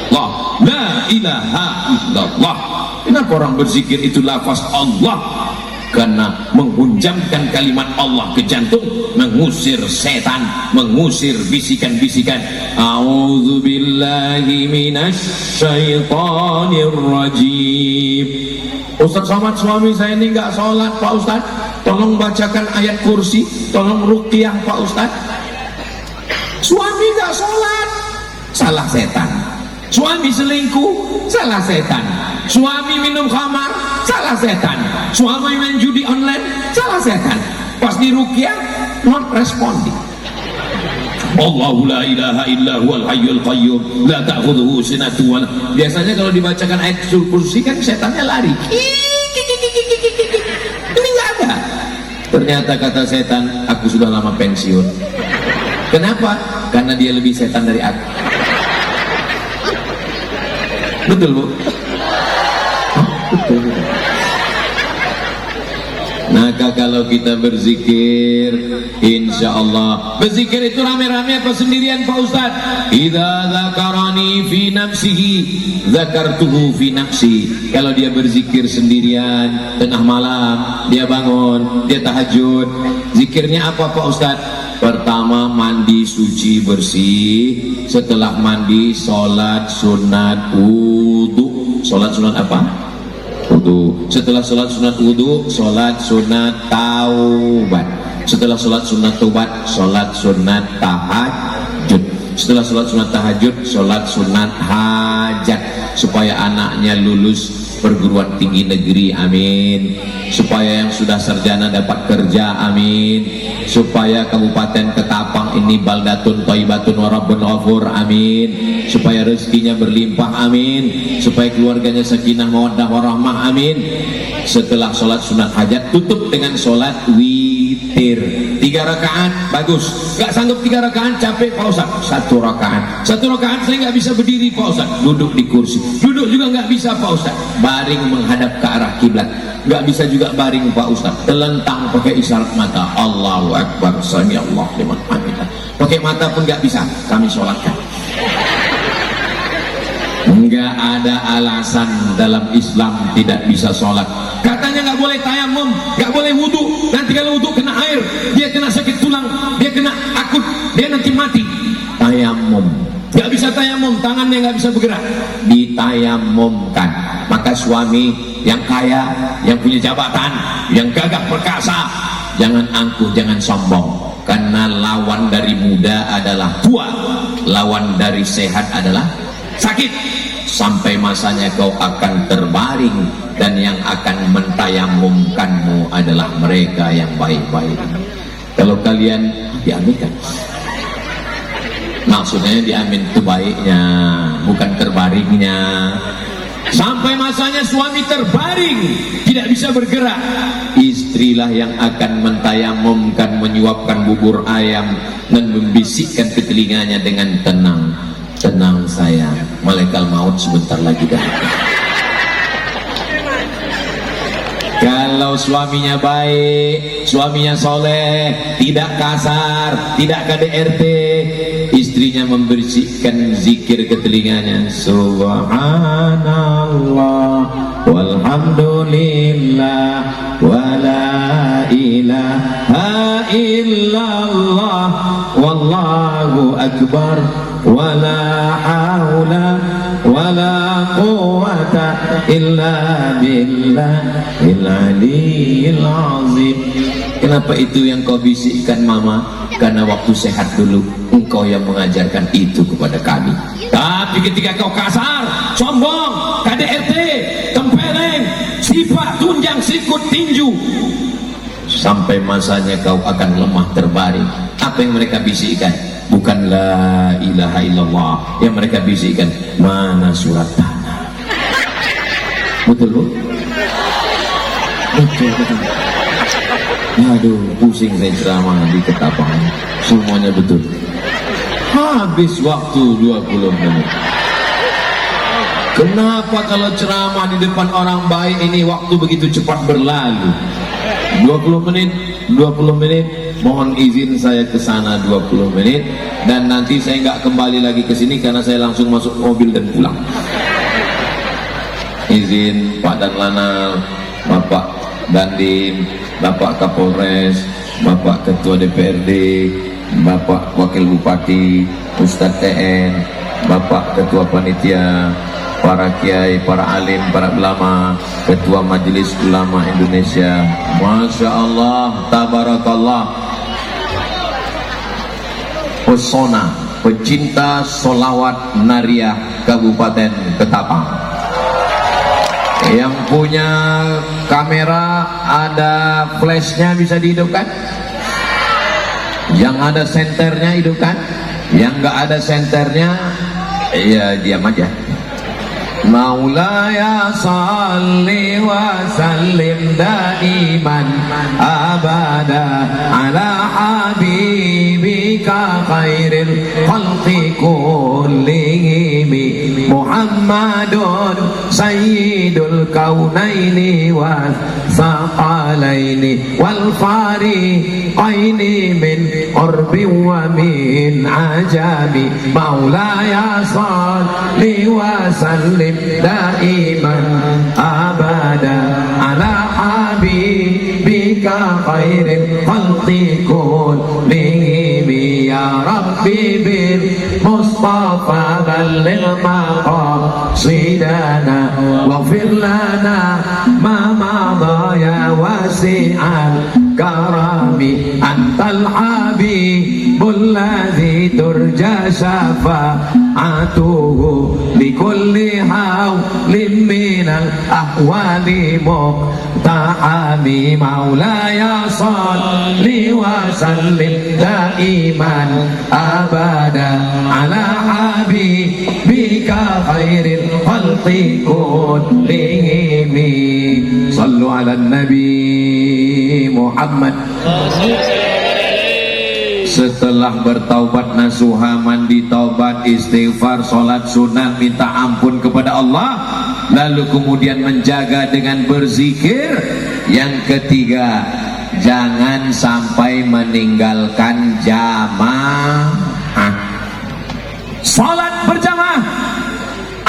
[SPEAKER 9] illallah, la ilaha illallah. Kenapa orang berzikir itu lafaz Allah? Karena menghunjamkan kalimat Allah ke jantung, mengusir setan, mengusir bisikan-bisikan. A'udzubillahi minasyaitonir rajim. Ustaz Somad, suami saya ini nggak sholat Pak Ustaz, tolong bacakan ayat kursi, tolong ruqyah Pak Ustaz. Suami nggak sholat, salah setan. Suami selingkuh, salah setan. Suami minum khamar, salah setan. Suami main judi online, salah setan. Pas di ruqyah, not responding. Allahu la ilaha illa huwal hayyul qayyum la ta'khudhuhu sinatun wa la. Biasanya kalau dibacakan ayat kursi kan setannya lari. Ini enggak ada. Ternyata kata setan, aku sudah lama pensiun. Kenapa? Karena dia lebih setan dari aku. Betul Bu? Betul. Maka kalau kita berzikir, insya Allah, berzikir itu rame-rame apa sendirian Pak Ustaz? Idza dzakarani fi nafsihi dzakartuhu fi nafsi. Kalau dia berzikir sendirian, tengah malam, dia bangun, dia tahajud, zikirnya apa Pak Ustaz? Pertama mandi suci bersih, setelah mandi sholat sunat wudu. Sholat sunat apa? Wudu. Setelah sholat sunat wudu, sholat sunat taubat. Setelah sholat sunat taubat, sholat sunat tahajud. Setelah sholat sunat tahajud, sholat sunat hajat, supaya anaknya lulus perguruan tinggi negeri, amin. Supaya yang sudah sarjana dapat kerja, amin. Supaya Kabupaten Ketapang ini baldatun thayyibatun wa rabbun ghafur, amin. Supaya rezekinya berlimpah, amin. Supaya keluarganya sakinah mawaddah warahmah, amin. Setelah sholat sunat hajat, tutup dengan sholat witir 3 rakaat, bagus. Gak sanggup 3 rakaat, capek Pak Ustaz, 1 rakaat. 1 rakaat saya gak bisa berdiri Pak Ustaz, duduk di kursi. Duduk juga gak bisa Pak Ustaz, baring menghadap ke arah kiblat. Gak bisa juga baring Pak Ustaz, telentang pakai isyarat mata. Allahu Akbar, sami Allah liman hamidah. Pakai mata pun gak bisa, kami sholatkan. Enggak ada alasan dalam Islam tidak bisa sholat. Katanya nggak boleh tayamum, nggak boleh wudhu. Nanti kalau wudhu kena air, dia kena sakit tulang, dia kena akut, dia nanti mati. Tayamum, nggak bisa tayamum, tangannya nggak bisa bergerak, ditayamumkan. Maka suami yang kaya, yang punya jabatan, yang gagah perkasa, jangan angkuh, jangan sombong. Karena lawan dari muda adalah tua, lawan dari sehat adalah sakit. Sampai masanya kau akan terbaring, dan yang akan mentayamumkanmu adalah mereka yang baik-baik. Kalau kalian diaminkan, maksudnya diamin itu baiknya, bukan terbaringnya. Sampai masanya suami terbaring, tidak bisa bergerak, istrilah yang akan mentayamumkan, menyuapkan bubur ayam dan membisikkan ke telinganya dengan tenang. Tenang sayang, malaikat maut sebentar lagi dah. Kalau suaminya baik, suaminya soleh, tidak kasar, tidak KDRT, istrinya membersihkan zikir ke telinganya, subhanallah walhamdulillah wala ilaha illallah wallahu akbar wala haula wala quwwata illa billahil aliyyil azim. Kenapa itu yang kau bisikkan mama? Karena waktu sehat dulu engkau yang mengajarkan itu kepada kami. Tapi ketika kau kasar, sombong, KDRT, tempeleng, sifat tunjang sikut tinju, sampai masanya kau akan lemah terbaring. Apa yang mereka bisikkan? Bukan la ilaha illallah. Yang mereka bisikkan, mana surat tanah. Betul bu? Betul. Aduh, pusing saya ceramah di Ketapang. Semuanya betul. Habis waktu 20 menit. Kenapa kalau ceramah di depan orang baik ini waktu begitu cepat berlalu? 20 menit, mohon izin saya ke sana 20 menit dan nanti saya nggak kembali lagi ke sini karena saya langsung masuk mobil dan pulang. Izin Pak Danlanal, Bapak Dandim, Bapak Kapolres, Bapak Ketua DPRD, Bapak Wakil Bupati, Ustadz TN, Bapak Ketua Panitia, para kiai, para alim, para ulama, Ketua Majelis Ulama Indonesia. Masya Allah, tabarakallah. Pesona, pecinta solawat Nariah Kabupaten Ketapang. Yang punya kamera ada flashnya bisa dihidupkan? Yang ada senternya hidupkan? Yang nggak ada senternya ya diam aja. Maulaya salli wa sallim daiman abada ala habibika khairil khalqi kullihim Muhammadun sayyidul kaunaini wa saqalaini wal fariqaini min urbi wa min ajami. Maulaya salli wa sallim daiman abada ala habibika khairil khalqi kullihim. Ya Rabbi bil Mustafa balligh maqasidana waghfir lana ma madha ya wasi'al karami antal habibul ladzi turja syafa'atuhu likulli hawlin minal ahwali muqtahami. Maulaya salli wa sallim daiman abada ala habibika khairil khalqi kullihim. Sallu ala nabi Muhammad. Setelah bertaubat nasuha, mandi taubat, istighfar, sholat sunnah, minta ampun kepada Allah, lalu kemudian menjaga dengan berzikir. Yang ketiga, jangan sampai meninggalkan jamaah. Sholat berjamaah.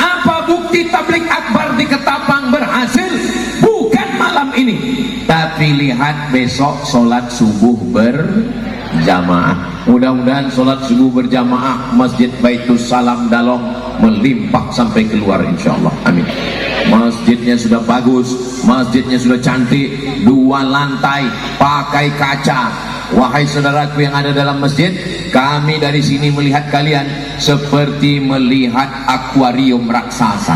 [SPEAKER 9] Apa bukti tabligh akbar di Ketapang berhasil? Bukan malam ini, tapi lihat besok sholat subuh berjamaah. Mudah-mudahan sholat subuh berjamaah Masjid Baitus Salam Dalong melimpah sampai keluar insyaallah. Amin. Masjidnya sudah bagus, masjidnya sudah cantik, 2 lantai, pakai kaca. Wahai saudaraku yang ada dalam masjid, kami dari sini melihat kalian seperti melihat akuarium raksasa.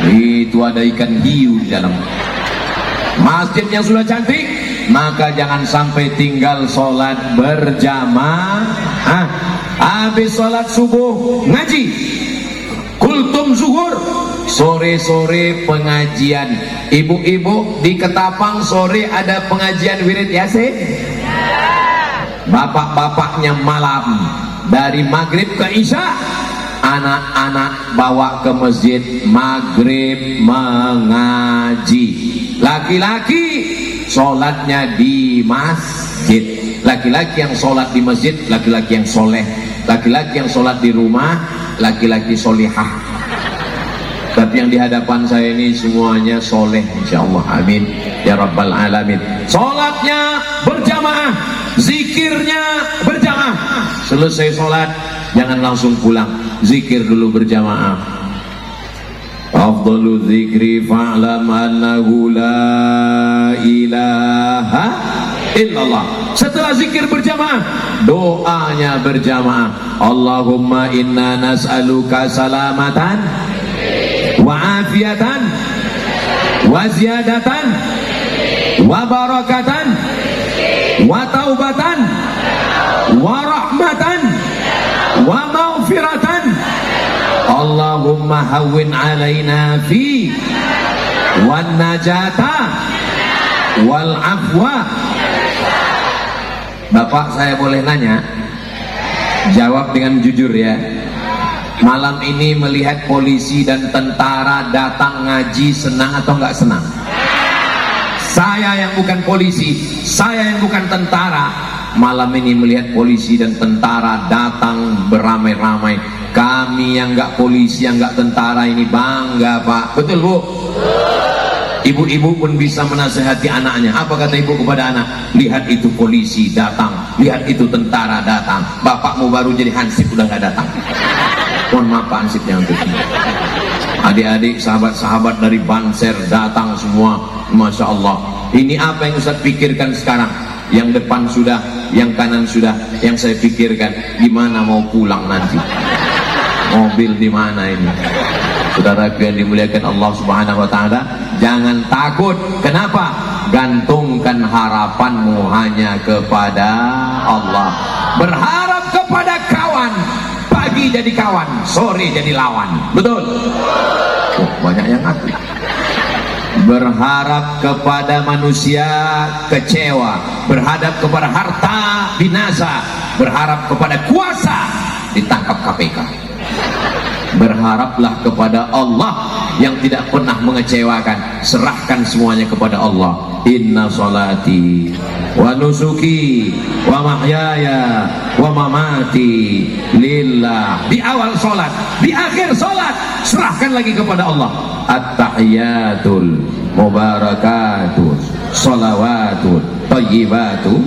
[SPEAKER 9] Itu ada ikan hiu di dalam. Masjid yang sudah cantik, maka jangan sampai tinggal sholat berjamaah. Habis sholat subuh ngaji, kultum zuhur, sore-sore pengajian. Ibu-ibu di Ketapang sore ada pengajian wirid yasin. Bapak-bapaknya malam dari maghrib ke isya, anak-anak bawa ke masjid maghrib mengaji. Laki-laki sholatnya di masjid. Laki-laki yang sholat di masjid, laki-laki yang soleh. Laki-laki yang sholat di rumah, laki-laki solihah. Tapi yang di hadapan saya ini semuanya soleh, insyaallah, amin ya rabbal alamin. Sholatnya berjamaah, zikirnya berjamaah. Selesai sholat jangan langsung pulang, zikir dulu berjamaah. Afdalu dzikri fa'lam annahu la ilaha illallah. Setelah zikir berjamaah, doanya berjamaah. Allahumma inna nas'aluka salamatan wa afiatan wa ziyadatan wa barakatan wa taubatan wa rahmatan wa maghfiratan. Allahumma hawwin alaina fi wan najata wal afwa. Bapak, saya boleh nanya? Jawab dengan jujur ya. Malam ini melihat polisi dan tentara datang ngaji, senang atau enggak senang? Saya yang bukan polisi, saya yang bukan tentara, malam ini melihat polisi dan tentara datang beramai-ramai. Kami yang enggak polisi, yang enggak tentara ini bangga, Pak. Betul, Bu? Ibu-ibu pun bisa menasihati anaknya. Apa kata ibu kepada anak? Lihat itu polisi datang, lihat itu tentara datang. Bapakmu baru jadi hansip udah nggak datang. Mohon maaf Pak Hansipnya untuk ini. Adik-adik, sahabat-sahabat dari Banser datang semua, masya Allah. Ini apa yang Ustaz pikirkan sekarang? Yang depan sudah, yang kanan sudah. Yang saya pikirkan, gimana mau pulang nanti? Mobil di mana ini? Saudara yang dimuliakan Allah Subhanahu wa taala, jangan takut. Kenapa? Gantungkan harapanmu hanya kepada Allah. Berharap kepada kawan. Pagi jadi kawan, sore jadi lawan. Betul? Oh, banyak yang ngaku. Berharap kepada manusia kecewa, berharap kepada harta binasa, berharap kepada kuasa ditangkap KPK. Berharaplah kepada Allah yang tidak pernah mengecewakan. Serahkan semuanya kepada Allah. Inna salati wa nusuki wa mahyaya wa mamati lillah. Di awal solat, di akhir solat, serahkan lagi kepada Allah. At-tahiyatul mubarakatuh salawatul thayyibatu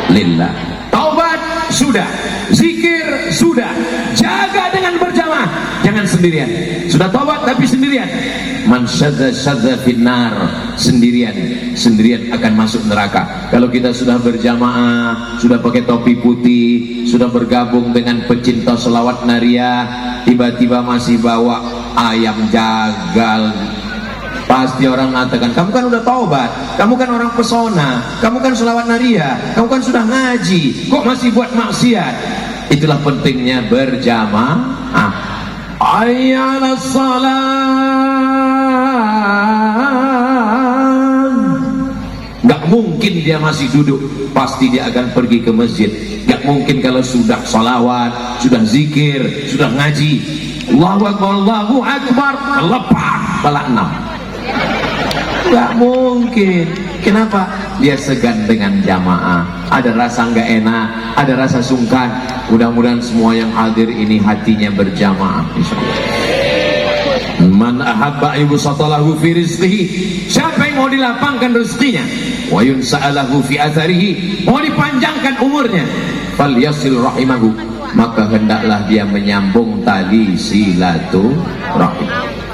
[SPEAKER 9] lillah. Taubat sudah, zikir sudah, jaga dengan berjamaah, jangan sendirian. Sudah taubat tapi sendirian. Man syadza finnar, sendirian akan masuk neraka. Kalau kita sudah berjamaah, sudah pakai topi putih, sudah bergabung dengan pecinta selawat nariyah, tiba-tiba masih bawa ayam jagal, pasti orang mengatakan, kamu kan udah taubat, kamu kan orang pesona, kamu kan selawat nariyah, kamu kan sudah ngaji, kok masih buat maksiat? Itulah pentingnya berjamaah. Ayyalas salam. Gak mungkin dia masih duduk, pasti dia akan pergi ke masjid. Gak mungkin kalau sudah salawat, sudah zikir, sudah ngaji, Allahu Akbar, Allahu Akbar, lepas bala 6. Gak mungkin. Kenapa? Dia segan dengan jamaah. Ada rasa nggak enak, ada rasa sungkan. Mudah-mudahan semua yang hadir ini hatinya berjamaah, insyaallah. Man ahabba yubsatalahu fi rizqihi. Siapa yang mau dilapangkan rezekinya, wa yunsa'alahu fi atharihi, mau dipanjangkan umurnya, falyasil rahimahu, maka hendaklah dia menyambung tali silaturahim.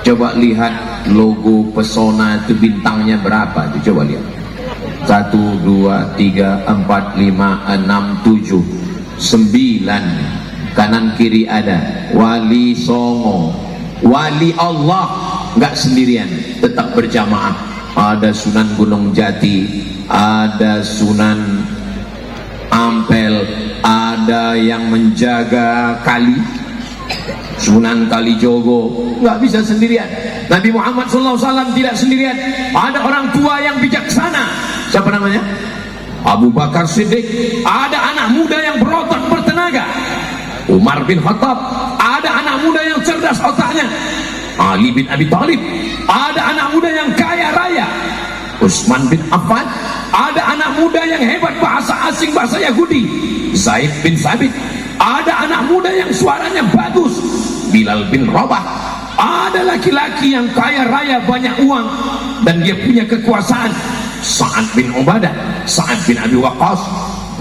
[SPEAKER 9] Coba lihat logo pesona itu, bintangnya berapa itu, coba lihat. 1, 2, 3, 4, 5, 6, 7, 9. Kanan kiri ada wali songo, wali Allah, nggak sendirian, tetap berjamaah. Ada Sunan Gunung Jati, ada Sunan Ampel, ada yang menjaga kali, Sunan Kalijogo, nggak bisa sendirian. Nabi Muhammad SAW tidak sendirian. Ada orang tua yang bijaksana. Siapa namanya? Abu Bakar Siddiq. Ada anak muda yang berotak bertenaga, Umar bin Khattab. Ada anak muda yang cerdas otaknya, Ali bin Abi Thalib. Ada anak muda yang kaya raya, Utsman bin Affan. Ada anak muda yang hebat bahasa asing, bahasa Yahudi, Zaid bin Sabit. Ada anak anak muda yang suaranya bagus, Bilal bin Rabah. Ada laki-laki yang kaya raya, banyak uang, dan dia punya kekuasaan, Sa'ad bin Ubadah, Sa'ad bin Abi Waqqas.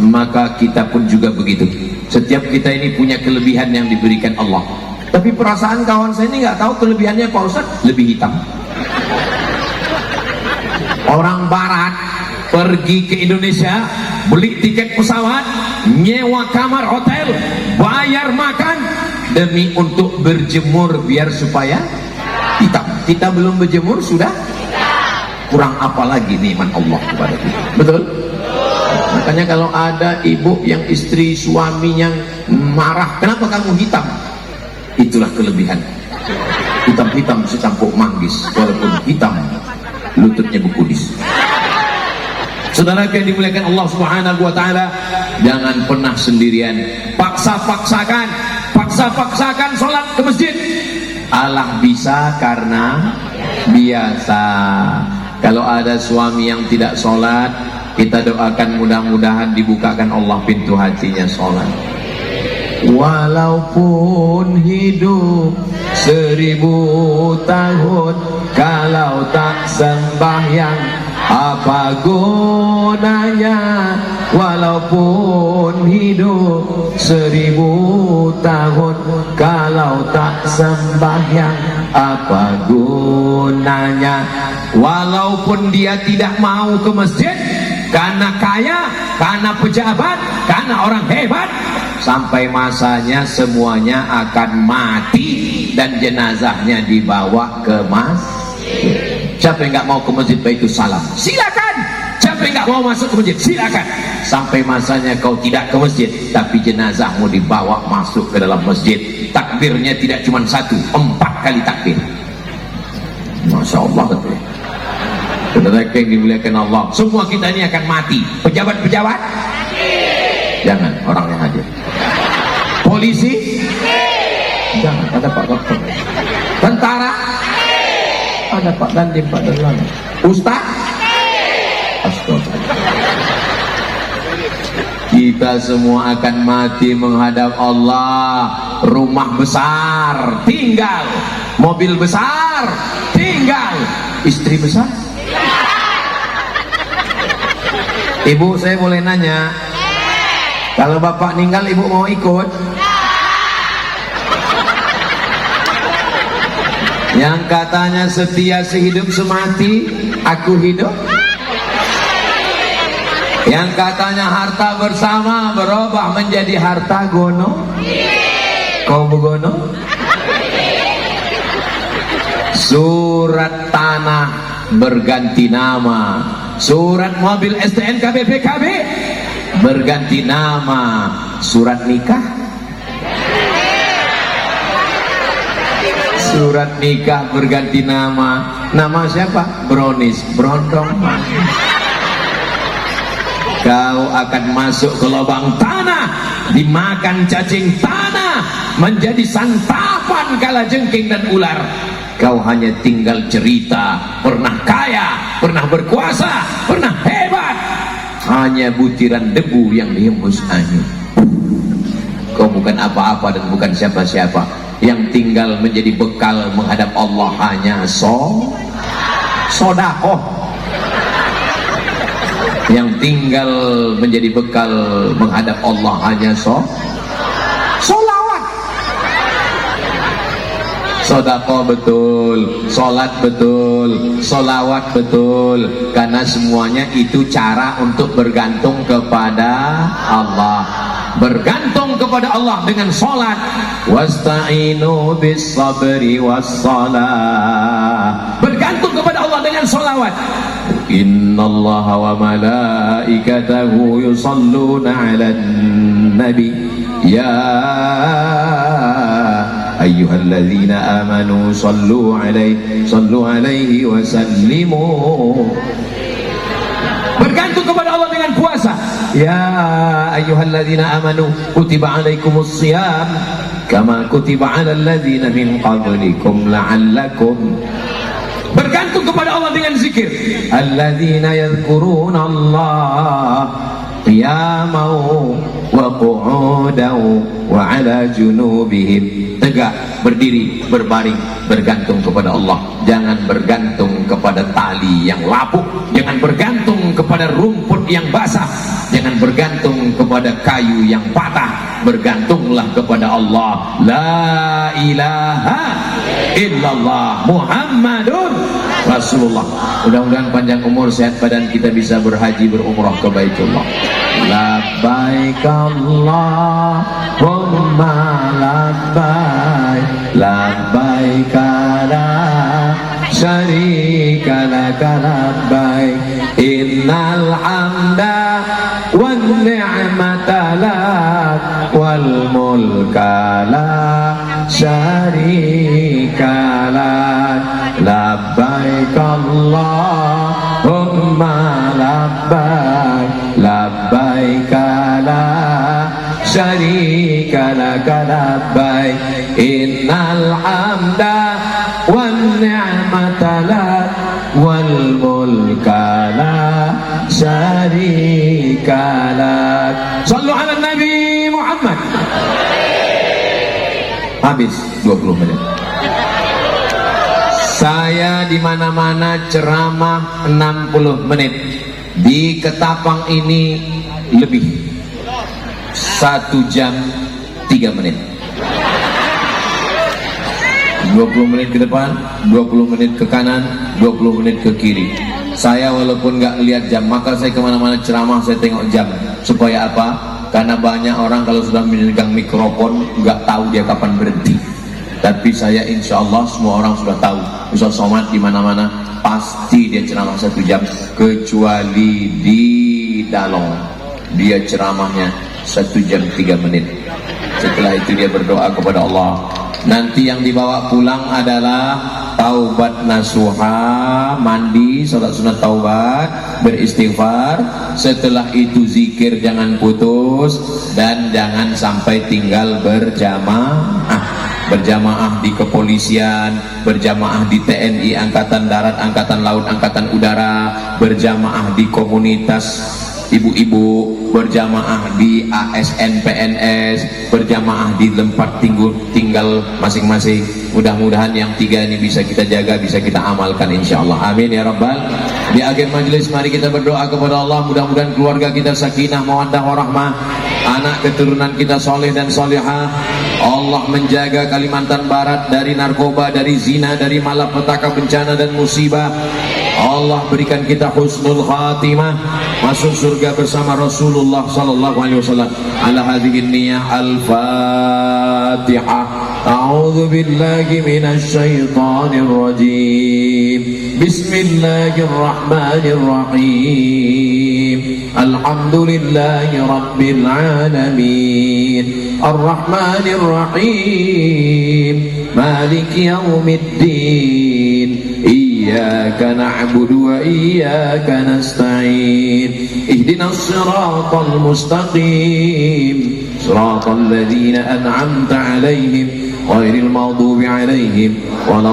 [SPEAKER 9] Maka kita pun juga begitu. Setiap kita ini punya kelebihan yang diberikan Allah. Tapi perasaan kawan saya ini nggak tahu kelebihannya Pak Ustaz, lebih hitam. Orang barat pergi ke Indonesia, beli tiket pesawat, nyewa kamar hotel, bayar makan demi untuk berjemur biar supaya hitam. Kita belum berjemur sudah kurang apa lagi nikmat Allah kepada kita. Betul? Makanya kalau ada ibu yang istri suaminya marah, kenapa kamu hitam? Itulah kelebihan. Hitam-hitam secampur manggis, walaupun hitam lututnya berkulis. Saudara yang dimuliakan Allah Subhanahu wa taala, jangan pernah sendirian. Paksa-paksakan salat ke masjid. Allah bisa karena biasa. Kalau ada suami yang tidak salat, kita doakan mudah-mudahan dibukakan Allah pintu hatinya salat. Walaupun hidup 1000 tahun, kalau tak sembahyang apa gunanya? Walaupun hidup 1000 tahun, kalau tak sembahyang apa gunanya? Walaupun dia tidak mau ke masjid karena kaya, karena pejabat, karena orang hebat, sampai masanya semuanya akan mati dan jenazahnya dibawa ke masjid. Siapa yang nggak mau ke masjid Baitus Salam? Silakan. Siapa yang nggak mau masuk ke masjid? Silakan. Sampai masanya kau tidak ke masjid, tapi jenazahmu dibawa masuk ke dalam masjid. Takbirnya tidak cuma 1, 4 kali takbir. Masya Allah, betul. Saudara yang dimuliakan Allah, semua kita ini akan mati. Pejabat-pejabat jangan, orang yang hadir. Polisi jangan, ada Pak Dokter. Tentara ada Pak Dandim, Pak Dalang. Ustaz astagfirullah. Kita semua akan mati menghadap Allah. Rumah besar tinggal, mobil besar tinggal, istri besar. Ibu, saya boleh nanya, kalau bapak meninggal ibu mau ikut? Yang katanya setia sehidup semati, aku hidup. Yang katanya harta bersama berubah menjadi harta gono, kau begono? Surat tanah berganti nama, surat mobil STNK BPKB berganti nama, surat nikah, surat nikah berganti nama. Nama siapa? Bronis, Brondong. Kau akan masuk ke lubang tanah, dimakan cacing tanah, menjadi santapan kalajengking dan ular. Kau hanya tinggal cerita, pernah kaya, pernah berkuasa, pernah hebat, hanya butiran debu yang dihembus angin. Kau bukan apa-apa dan bukan siapa-siapa. Yang tinggal menjadi bekal menghadap Allah hanya sodakoh. Yang tinggal menjadi bekal menghadap Allah hanya solawat. Sodakoh betul, solat betul, solawat betul, karena semuanya itu cara untuk bergantung kepada Allah. Bergantung kepada Allah dengan solat. Wasta'inu bis sabri was salah. Bergantung kepada Allah dengan solawat. Innallaha wa malaikatahu yusalluna 'alan nabi ya ayyuhalladzina amanu sallu 'alaihi wa sallimu. Bergantung kepada Allah dengan puasa. Ya ayyuhalladzina amanu kutiba 'alaikumus shiyam kama kutiba 'alal ladzina min qablikum la'allakum. Bergantung kepada Allah dengan zikir. Alladzina yadhkuruna Allah qiyaman wa qu'udan wa 'ala junubihim. Tegak, berdiri, berbaring, bergantung kepada Allah. Jangan bergantung kepada tali yang lapuk, jangan bergantung kepada rumput yang basah, jangan bergantung kepada kayu yang patah. Bergantunglah kepada Allah. La ilaha illallah Muhammadun Rasulullah. Mudah-mudahan panjang umur, sehat badan, kita bisa berhaji berumrah ke Baitullah. Labbaik Allahumma labbaik, labbaik la syarika laka labbaik, innal hamda wan ni'mata lak wal mulka la syarika lak. Labbaik Allahumma labbaik, labbaik la syarika laka labbaik, innal hamda wan ni'mata lak wal mulka la syarika lak. Sallu ala Nabi Muhammad. Habis 20 menit. Saya di mana-mana ceramah 60 menit. Di Ketapang ini lebih 1 jam 3 menit. 20 menit ke depan, 20 menit ke kanan, 20 menit ke kiri. Saya walaupun nggak lihat jam, maka saya kemana-mana ceramah saya tengok jam. Supaya apa? Karena banyak orang kalau sudah memegang mikrofon nggak tahu dia kapan berhenti. Tapi saya insya Allah semua orang sudah tahu. Ustaz Somad di mana-mana pasti dia ceramah 1 jam, kecuali di Dalong dia ceramahnya 1 jam 3 menit. Setelah itu dia berdoa kepada Allah. Nanti yang dibawa pulang adalah taubat nasuha, mandi, salat sunat taubat, beristighfar. Setelah itu zikir jangan putus, dan jangan sampai tinggal berjamaah. Berjamaah di kepolisian, berjamaah di TNI, Angkatan Darat, Angkatan Laut, Angkatan Udara, berjamaah di komunitas ibu-ibu, berjamaah di ASN PNS, berjamaah di tempat tinggal masing-masing. Mudah-mudahan yang 3 ini bisa kita jaga, bisa kita amalkan insyaallah. Amin ya rabbal. Di akhir majelis mari kita berdoa kepada Allah, mudah-mudahan keluarga kita sakinah mawaddah warahmah, anak keturunan kita soleh dan solehah. Allah menjaga Kalimantan Barat dari narkoba, dari zina, dari malapetaka, bencana dan musibah. Allah berikan kita husnul khatimah, masuk surga bersama Rasulullah sallallahu alaihi wasallam. Ala hadhihi niyyah al-Fatihah. A'udzu billahi minasy syaithanir rajim. Bismillahirrahmanirrahim. Alhamdulillahi rabbil alamin. Ar-Rahmanir Rahim. Maliki yaumiddin. إياك نعبد وإياك نستعين اهدنا الصراط المستقيم صراط الذين أنعمت عليهم غير المغضوب عليهم ولا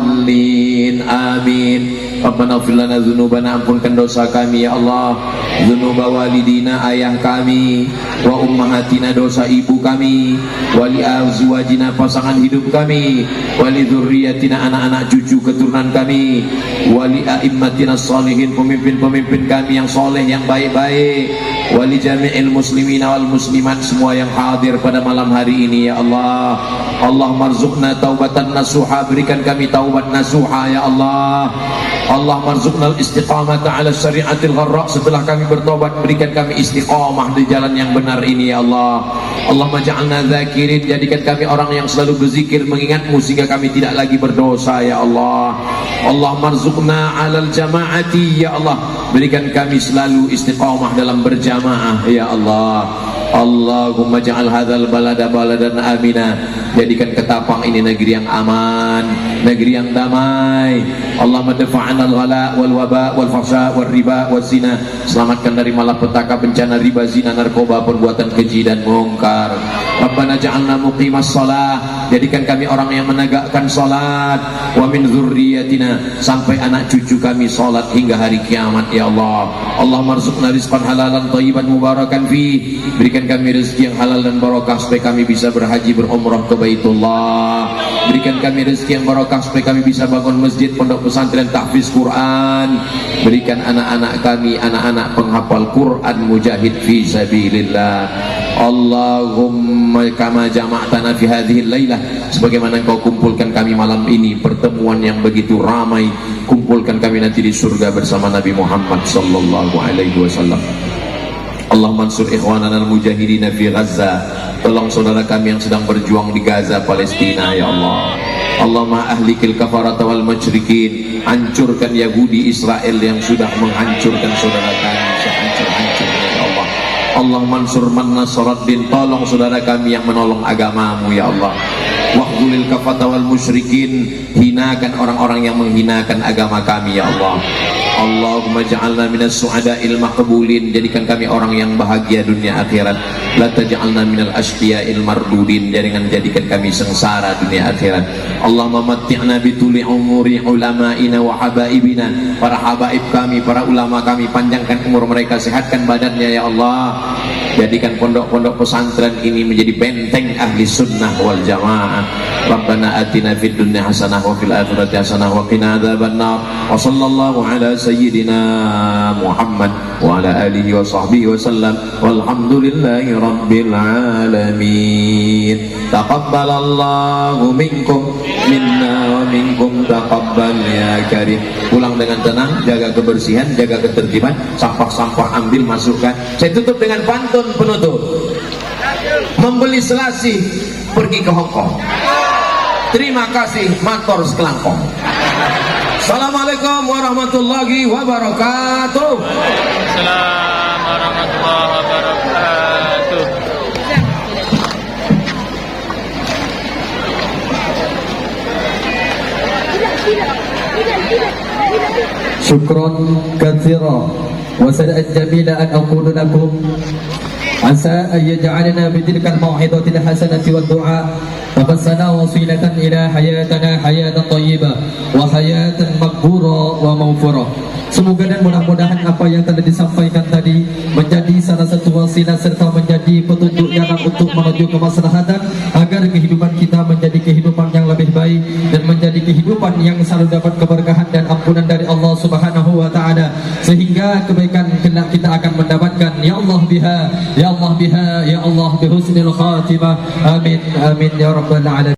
[SPEAKER 9] الضالين آمين. Rabbana ighfir lana dzunubana, ampunkan dosa kami ya Allah, dzunuba walidina, ayah kami, wa ummahatina, dosa ibu kami, wali azwajina, pasangan hidup kami, wali dzurriyyatina, anak-anak cucu keturunan kami, wali a'immatina sholihin, pemimpin-pemimpin kami yang soleh, yang baik-baik, wali jami'il muslimina wal muslimat, semua yang hadir pada malam hari ini ya Allah. Allah marzuqna taubatan nasuha, berikan kami taubat nasuha ya Allah. Allah marzuqnal istiqamata ala syariatil gharra, setelah kami bertobat berikan kami istiqamah di jalan yang benar ini ya Allah. Allah maj'alna dzakirin, jadikan kami orang yang selalu berzikir mengingatmu sehingga kami tidak lagi berdosa ya Allah. Allah marzuqna alal jamaati ya Allah, berikan kami selalu istiqamah dalam berjamaah ya Allah. Allahumma ja'al hadzal balada baladan amina, jadikan Ketapang ini negeri yang aman, negeri yang damai. Allahumma dafa'na al-ghala wal waba wal fahsya wal riba wal zina, selamatkan dari malapetaka, bencana, riba, zina, narkoba, perbuatan keji dan mungkar. Rabbana ja'alna muqimas shalah jadikan kami orang yang menegakkan salat. Wa min dzurriyyatina, sampai anak cucu kami salat hingga hari kiamat ya Allah. Allahumma arzuqna rizqan halalan thayyiban mubarakan fi, berikan kami rezeki yang halal dan barakah supaya kami bisa berhaji berumrah ke Baitullah. Berikan kami rezeki yang barakah supaya kami bisa bangun masjid, pondok pesantren, tahfiz Quran. Berikan anak-anak kami anak-anak penghafal Quran, mujahid fi sabilillah. Allahumma kama jama'tana fi hadhihi lailah, sebagaimana Engkau kumpulkan kami malam ini, pertemuan yang begitu ramai, kumpulkan kami nanti di surga bersama Nabi Muhammad sallallahu alaihi wasallam. Allahumma ansur ikhwanana al-mujahidina fi Gaza, tolong saudara kami yang sedang berjuang di Gaza, Palestina ya Allah. Allahumma ahlikil kafarata wal musyrikin, hancurkan Yahudi Israel yang sudah menghancurkan saudara kami sehancur-hancurnya ya Allah. Allahumma ansur man nasaraddin, tolong saudara kami yang menolong agamamu ya Allah. Wahdulil kafata wal musyrikin, hinakan orang-orang yang menghinakan agama kami ya Allah. Allahumma ja'alna minas su'ada'il maqbulin, jadikan kami orang yang bahagia dunia akhirat. La taj'alna minal ashqiya'il mardudin, jangan jadikan kami sengsara dunia akhirat. Allahumma matti'na bituli umuri ulama'ina wa habaibina, para habaib kami, para ulama kami, panjangkan umur mereka, sehatkan badannya ya Allah. Jadikan pondok-pondok pesantren ini menjadi benteng ahli sunnah wal jamaah. Rabbana atina fid dunya hasanah wa fil akhirati hasanah wa qina adzabannar. Wa sallallahu ala sayyidina Muhammad wa ala alihi wa sahbihi wa sallam. Walhamdulillahi rabbil alamin. Taqabbalallahu minkum minna wa minkum taqabbal ya karim. Pulang dengan tenang, jaga kebersihan, jaga ketertiban, sampah-sampah ambil masukkan. Saya tutup dengan pantun penutup. Membeli selasih pergi ke Hongkong. Terima kasih matur sekelangkong. Assalamualaikum warahmatullahi wabarakatuh.
[SPEAKER 5] Assalamualaikum warahmatullahi wabarakatuh.
[SPEAKER 6] شكرا كثيرا وسنأ الجميل أن أقول لكم عسى أن يجعلنا بتلك الموعظة الحسنة والدعاء فقسنا وصيلة إلى حياتنا حياة طيبة وحياة مقبورة ومغفورة. Semoga dan mudah-mudahan apa yang telah disampaikan tadi menjadi salah satu wasilah serta menjadi petunjuk jalan untuk menuju kemaslahatan, agar kehidupan kita menjadi kehidupan yang lebih baik dan menjadi kehidupan yang selalu dapat keberkahan dan ampunan dari Allah Subhanahu wa taala, sehingga kebaikan kelak kita akan mendapatkan. Ya Allah biha, ya Allah biha, ya Allah bihusnil khatimah. Amin amin ya rabbal alamin.